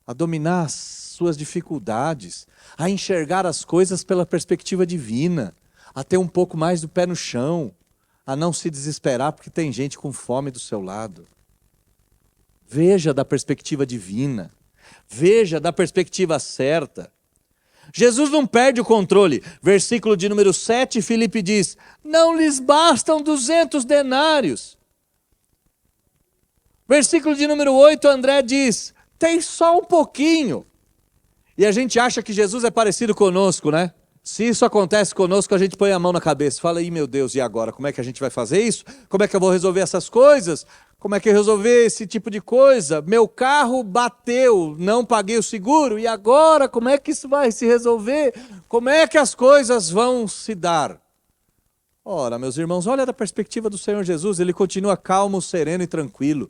a dominar as suas dificuldades, a enxergar as coisas pela perspectiva divina, a ter um pouco mais do pé no chão, a não se desesperar porque tem gente com fome do seu lado. Veja da perspectiva divina. Veja da perspectiva certa. Jesus não perde o controle. Versículo de número 7, Filipe diz: não lhes bastam 200 denários. Versículo de número 8, André diz: tem só um pouquinho. E a gente acha que Jesus é parecido conosco, né? Se isso acontece conosco, a gente põe a mão na cabeça. Fala, meu Deus, e agora? Como é que a gente vai fazer isso? Como é que eu vou resolver essas coisas? Como é que eu resolver esse tipo de coisa? Meu carro bateu, não paguei o seguro. E agora, como é que isso vai se resolver? Como é que as coisas vão se dar? Ora, meus irmãos, olha da perspectiva do Senhor Jesus. Ele continua calmo, sereno e tranquilo.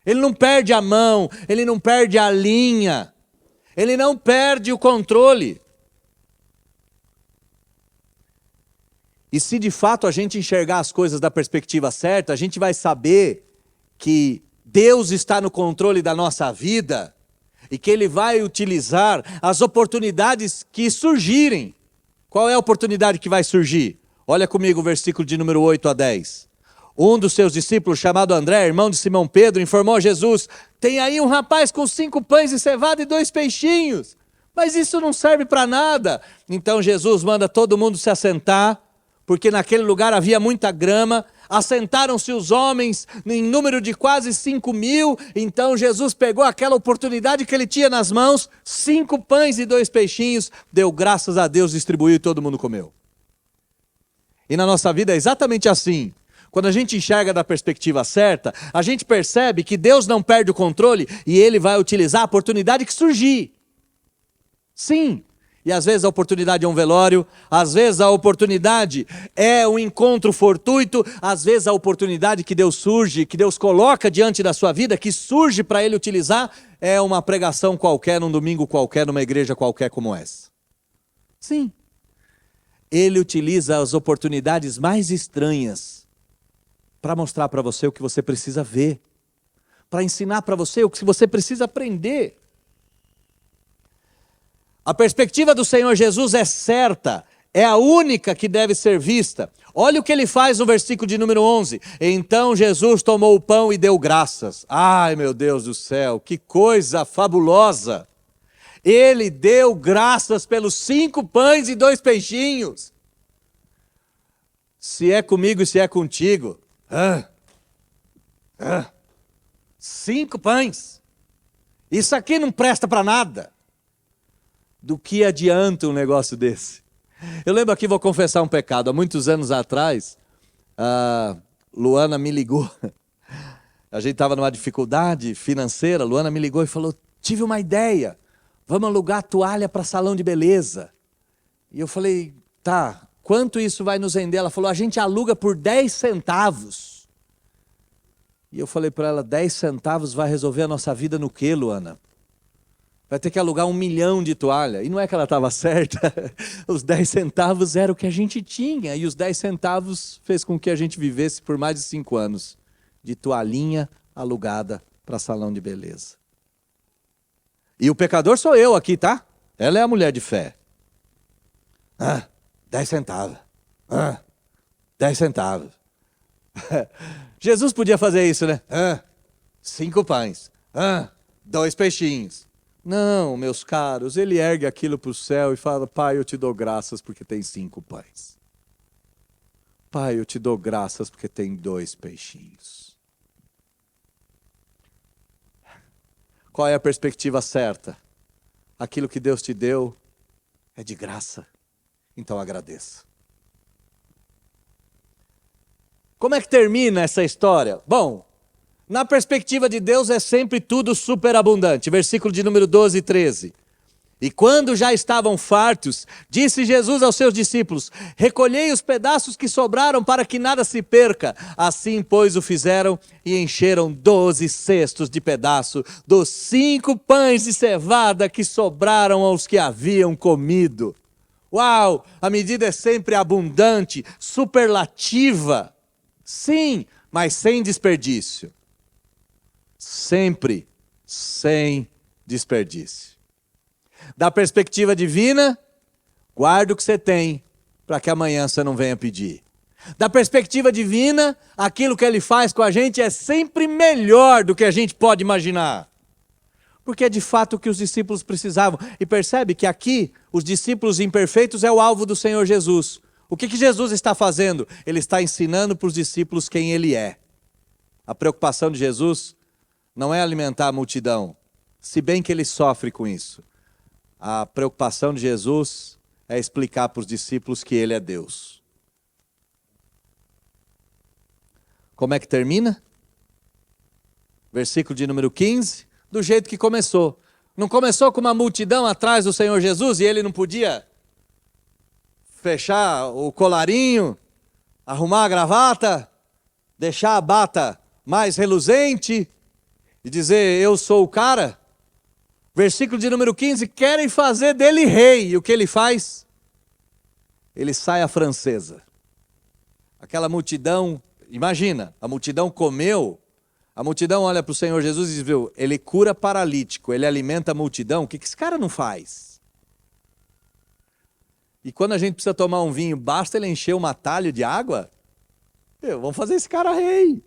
Ele não perde a mão, ele não perde a linha. Ele não perde o controle. E se de fato a gente enxergar as coisas da perspectiva certa, a gente vai saber que Deus está no controle da nossa vida e que Ele vai utilizar as oportunidades que surgirem. Qual é a oportunidade que vai surgir? Olha comigo o versículo de número 8 a 10. Um dos seus discípulos, chamado André, irmão de Simão Pedro, informou a Jesus: tem aí um rapaz com 5 pães de cevada e 2 peixinhos, mas isso não serve para nada. Então Jesus manda todo mundo se assentar, porque naquele lugar havia muita grama. Assentaram-se os homens em número de quase 5.000. Então Jesus pegou aquela oportunidade que ele tinha nas mãos, 5 pães e 2 peixinhos, deu graças a Deus, distribuiu e todo mundo comeu. E na nossa vida é exatamente assim. Quando a gente enxerga da perspectiva certa, a gente percebe que Deus não perde o controle e Ele vai utilizar a oportunidade que surgir. Sim. E às vezes a oportunidade é um velório, às vezes a oportunidade é um encontro fortuito, às vezes a oportunidade que Deus coloca diante da sua vida, que surge para Ele utilizar, é uma pregação qualquer, num domingo qualquer, numa igreja qualquer como essa. Sim. Ele utiliza as oportunidades mais estranhas para mostrar para você o que você precisa ver, para ensinar para você o que você precisa aprender. A perspectiva do Senhor Jesus é certa, é a única que deve ser vista. Olha o que ele faz no versículo de número 11. Então Jesus tomou o pão e deu graças. Ai, meu Deus do céu, que coisa fabulosa! Ele deu graças pelos 5 pães e 2 peixinhos. Se é comigo e se é contigo. 5 pães. Isso aqui não presta para nada. Do que adianta um negócio desse? Eu lembro aqui, vou confessar um pecado. Há muitos anos atrás, a Luana me ligou. A gente estava numa dificuldade financeira. A Luana me ligou e falou, tive uma ideia. Vamos alugar toalha para salão de beleza. E eu falei, tá, quanto isso vai nos render? Ela falou, a gente aluga por 10 centavos. E eu falei para ela, 10 centavos vai resolver a nossa vida no quê, Luana? Vai ter que alugar 1 milhão de toalha. E não é que ela estava certa. Os 10 centavos era o que a gente tinha. E os 10 centavos fez com que a gente vivesse por mais de 5 anos. De toalhinha alugada para salão de beleza. E o pecador sou eu aqui, tá? Ela é a mulher de fé. 10 centavos. 10 centavos. Jesus podia fazer isso, né? 5 pães. 2 peixinhos. Não, meus caros, ele ergue aquilo para o céu e fala, Pai, eu te dou graças porque tem 5 pães. Pai, eu te dou graças porque tem 2 peixinhos. Qual é a perspectiva certa? Aquilo que Deus te deu é de graça. Então agradeça. Como é que termina essa história? Bom, na perspectiva de Deus é sempre tudo superabundante. Versículo de número 12 e 13. E quando já estavam fartos, disse Jesus aos seus discípulos, recolhei os pedaços que sobraram para que nada se perca. Assim, pois, o fizeram e encheram 12 cestos de pedaço dos 5 pães de cevada que sobraram aos que haviam comido. Uau! A medida é sempre abundante, superlativa. Sim, mas sem desperdício. Sempre sem desperdício. Da perspectiva divina, guarda o que você tem, para que amanhã você não venha pedir. Da perspectiva divina, aquilo que Ele faz com a gente é sempre melhor do que a gente pode imaginar. Porque é de fato o que os discípulos precisavam. E percebe que aqui, os discípulos imperfeitos é o alvo do Senhor Jesus. O que Jesus está fazendo? Ele está ensinando para os discípulos quem Ele é. A preocupação de Jesus não é alimentar a multidão, se bem que Ele sofre com isso. A preocupação de Jesus é explicar para os discípulos que Ele é Deus. Como é que termina? Versículo de número 15, do jeito que começou. Não começou com uma multidão atrás do Senhor Jesus e Ele não podia fechar o colarinho, arrumar a gravata, deixar a bata mais reluzente e dizer, eu sou o cara? Versículo de número 15, querem fazer dele rei. E o que ele faz? Ele sai à francesa. Aquela multidão, imagina, a multidão comeu, a multidão olha para o Senhor Jesus e diz, viu, ele cura paralítico, ele alimenta a multidão, o que esse cara não faz? E quando a gente precisa tomar um vinho, basta ele encher uma talha de água? Vamos fazer esse cara rei.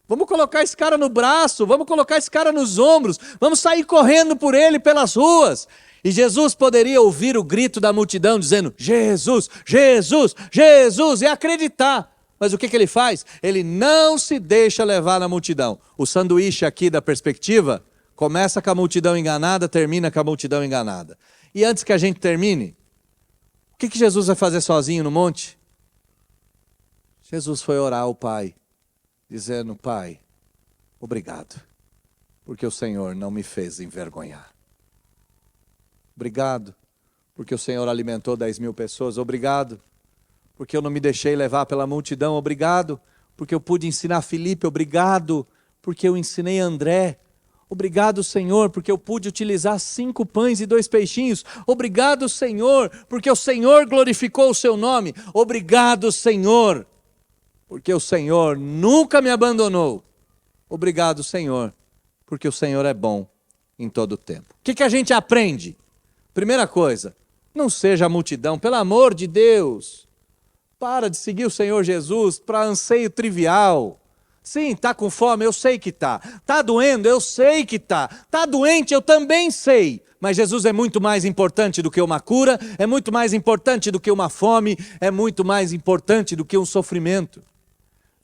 Vamos colocar esse cara no braço, vamos colocar esse cara nos ombros, vamos sair correndo por ele pelas ruas. E Jesus poderia ouvir o grito da multidão dizendo, Jesus, Jesus, Jesus, e acreditar. Mas o que ele faz? Ele não se deixa levar na multidão. O sanduíche aqui da perspectiva começa com a multidão enganada, termina com a multidão enganada. E antes que a gente termine, o que Jesus vai fazer sozinho no monte? Jesus foi orar ao Pai, dizendo, Pai, obrigado, porque o Senhor não me fez envergonhar. Obrigado, porque o Senhor alimentou 10.000 pessoas. Obrigado, porque eu não me deixei levar pela multidão. Obrigado, porque eu pude ensinar Filipe. Obrigado, porque eu ensinei André. Obrigado, Senhor, porque eu pude utilizar 5 pães e 2 peixinhos. Obrigado, Senhor, porque o Senhor glorificou o seu nome. Obrigado, Senhor, porque o Senhor nunca me abandonou. Obrigado, Senhor, porque o Senhor é bom em todo o tempo. O que a gente aprende? Primeira coisa, Não seja a multidão, pelo amor de Deus. Para de seguir o Senhor Jesus para anseio trivial. Sim, está com fome, eu sei que está. Está doendo, eu sei que está. Está doente, eu também sei. Mas Jesus é muito mais importante do que uma cura, é muito mais importante do que uma fome, é muito mais importante do que um sofrimento.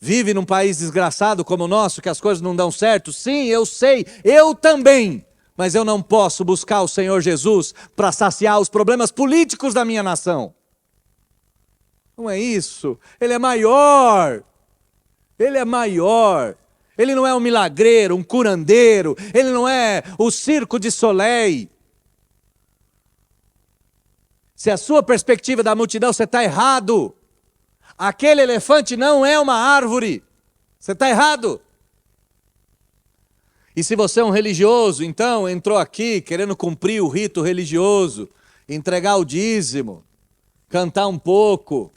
Vive num país desgraçado como o nosso, que as coisas não dão certo? Sim, eu sei, eu também. Mas eu não posso buscar o Senhor Jesus para saciar os problemas políticos da minha nação. Não é isso. Ele é maior. Ele é maior. Ele não é um milagreiro, um curandeiro. Ele não é o Circo de Soleil. Se a sua perspectiva da multidão, você está errado. Aquele elefante não é uma árvore. Você está errado. E se você é um religioso, então entrou aqui querendo cumprir o rito religioso, entregar o dízimo, cantar um pouco,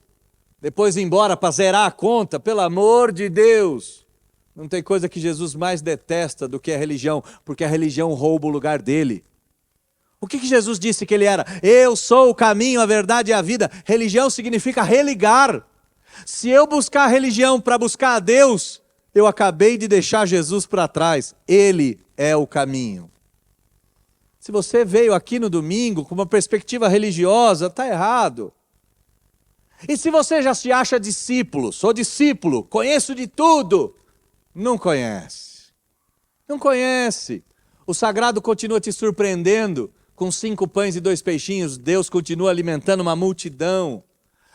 depois ir embora para zerar a conta, pelo amor de Deus. Não tem coisa que Jesus mais detesta do que a religião, porque a religião rouba o lugar dele. O que Jesus disse que ele era? Eu sou o caminho, a verdade e a vida. Religião significa religar. Se eu buscar a religião para buscar a Deus, eu acabei de deixar Jesus para trás. Ele é o caminho. Se você veio aqui no domingo com uma perspectiva religiosa, está errado. E se você já se acha discípulo, sou discípulo, conheço de tudo, não conhece. Não conhece. O sagrado continua te surpreendendo. Com 5 pães e 2 peixinhos, Deus continua alimentando uma multidão.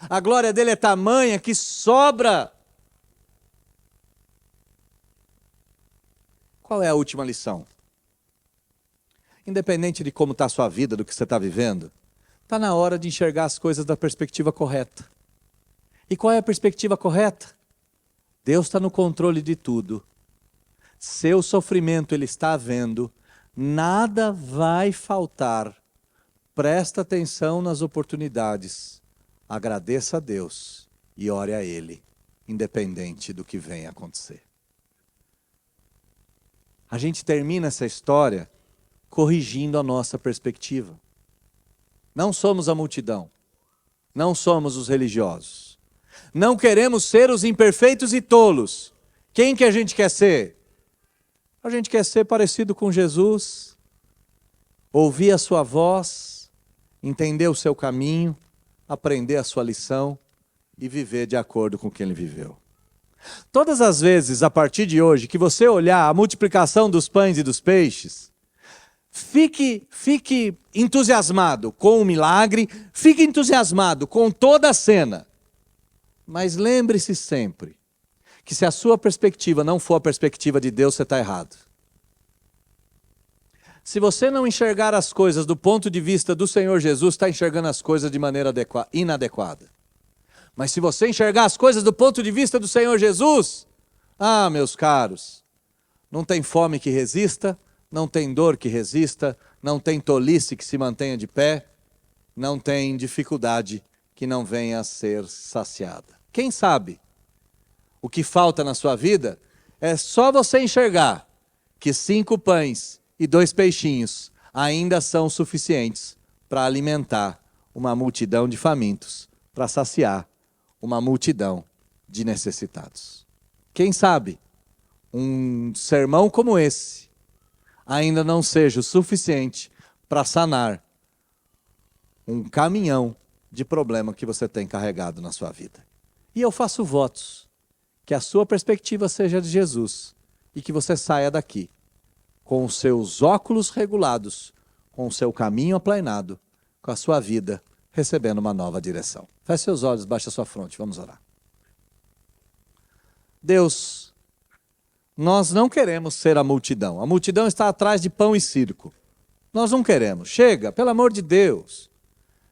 A glória dele é tamanha que sobra. Qual é a última lição? Independente de como está a sua vida, do que você está vivendo, está na hora de enxergar as coisas da perspectiva correta. E qual é a perspectiva correta? Deus está no controle de tudo. Seu sofrimento Ele está vendo. Nada vai faltar. Presta atenção nas oportunidades. Agradeça a Deus e ore a Ele, independente do que venha acontecer. A gente termina essa história corrigindo a nossa perspectiva. Não somos a multidão. Não somos os religiosos. Não queremos ser os imperfeitos e tolos. Quem que a gente quer ser? A gente quer ser parecido com Jesus, ouvir a sua voz, entender o seu caminho, aprender a sua lição e viver de acordo com o que ele viveu. Todas as vezes, a partir de hoje, que você olhar a multiplicação dos pães e dos peixes, fique entusiasmado com o milagre, fique entusiasmado com toda a cena. Mas lembre-se sempre que se a sua perspectiva não for a perspectiva de Deus, você está errado. Se você não enxergar as coisas do ponto de vista do Senhor Jesus, está enxergando as coisas de maneira inadequada. Mas se você enxergar as coisas do ponto de vista do Senhor Jesus, meus caros, não tem fome que resista, não tem dor que resista, não tem tolice que se mantenha de pé, não tem dificuldade que não venha a ser saciada. Quem sabe? O que falta na sua vida é só você enxergar que 5 pães e 2 peixinhos ainda são suficientes para alimentar uma multidão de famintos, para saciar uma multidão de necessitados. Quem sabe um sermão como esse ainda não seja o suficiente para sanar um caminhão de problema que você tem carregado na sua vida. E eu faço votos que a sua perspectiva seja de Jesus e que você saia daqui com os seus óculos regulados, com o seu caminho aplanado, com a sua vida recebendo uma nova direção. Feche seus olhos, baixe a sua fronte, vamos orar. Deus, nós não queremos ser a multidão. A multidão está atrás de pão e circo. Nós não queremos. Chega, pelo amor de Deus.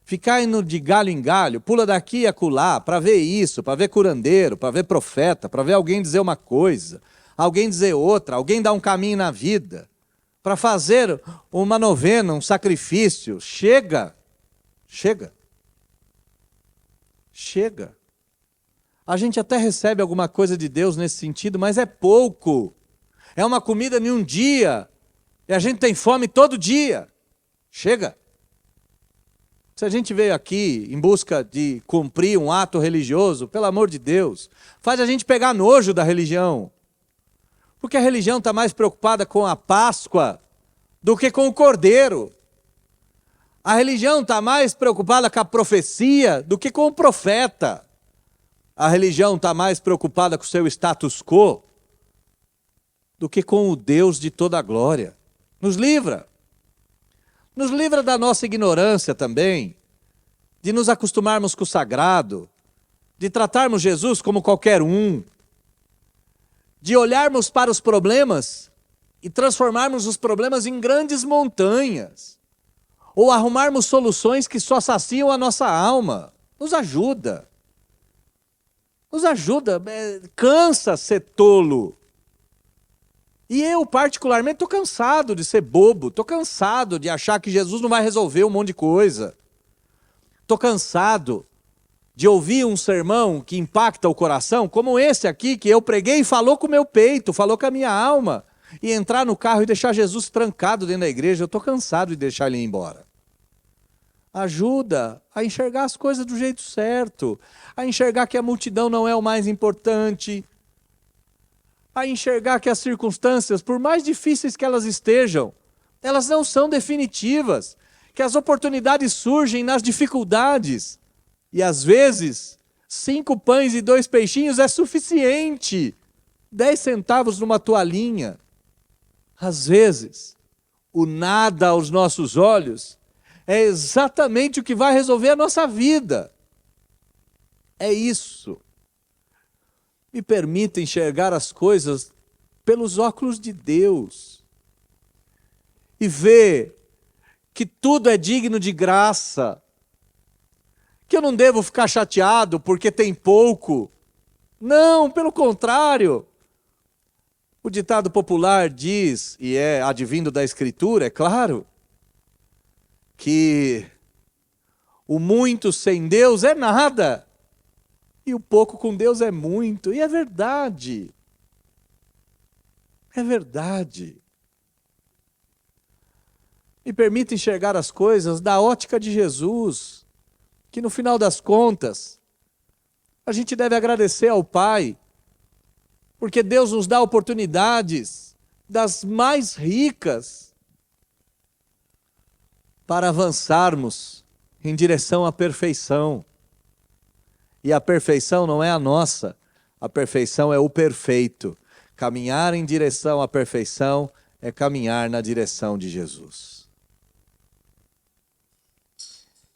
Ficar indo de galho em galho, pula daqui e acolá, para ver isso, para ver curandeiro, para ver profeta, para ver alguém dizer uma coisa, alguém dizer outra, alguém dar um caminho na vida, para fazer uma novena, um sacrifício. Chega, chega, chega. A gente até recebe alguma coisa de Deus nesse sentido, mas é pouco. É uma comida em um dia, e a gente tem fome todo dia. Chega. Se a gente veio aqui em busca de cumprir um ato religioso, pelo amor de Deus, faz a gente pegar nojo da religião. Porque a religião está mais preocupada com a Páscoa do que com o Cordeiro. A religião está mais preocupada com a profecia do que com o profeta. A religião está mais preocupada com o seu status quo do que com o Deus de toda a glória. Nos livra. Nos livra da nossa ignorância também, de nos acostumarmos com o sagrado, de tratarmos Jesus como qualquer um, de olharmos para os problemas e transformarmos os problemas em grandes montanhas, ou arrumarmos soluções que só saciam a nossa alma. Nos ajuda. Nos ajuda. Cansa ser tolo. E eu, particularmente, estou cansado de ser bobo. Estou cansado de achar que Jesus não vai resolver um monte de coisa. Estou cansado de ouvir um sermão que impacta o coração, como esse aqui, que eu preguei e falou com o meu peito, falou com a minha alma. E entrar no carro e deixar Jesus trancado dentro da igreja. Eu estou cansado de deixar ele ir embora. Ajuda a enxergar as coisas do jeito certo. A enxergar que a multidão não é o mais importante. A enxergar que as circunstâncias, por mais difíceis que elas estejam, elas não são definitivas, que as oportunidades surgem nas dificuldades, e às vezes, 5 pães e 2 peixinhos é suficiente, 10 centavos numa toalhinha. Às vezes, o nada aos nossos olhos é exatamente o que vai resolver a nossa vida. É isso. Me permita enxergar as coisas pelos óculos de Deus e ver que tudo é digno de graça, que eu não devo ficar chateado porque tem pouco. Não, pelo contrário. O ditado popular diz, e é advindo da Escritura, é claro, que o muito sem Deus é nada. E o pouco com Deus é muito. E é verdade. É verdade. Me permita enxergar as coisas da ótica de Jesus, que no final das contas, a gente deve agradecer ao Pai, porque Deus nos dá oportunidades das mais ricas para avançarmos em direção à perfeição. E a perfeição não é a nossa, a perfeição é o perfeito. Caminhar em direção à perfeição é caminhar na direção de Jesus.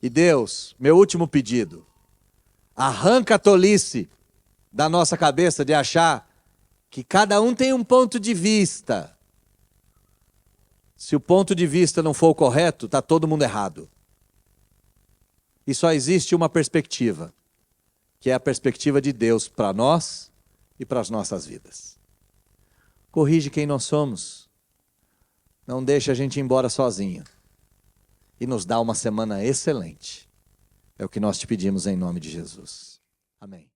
E Deus, meu último pedido, arranca a tolice da nossa cabeça de achar que cada um tem um ponto de vista. Se o ponto de vista não for o correto, está todo mundo errado. E só existe uma perspectiva, que é a perspectiva de Deus para nós e para as nossas vidas. Corrige quem nós somos. Não deixe a gente ir embora sozinho. E nos dá uma semana excelente. É o que nós te pedimos em nome de Jesus. Amém.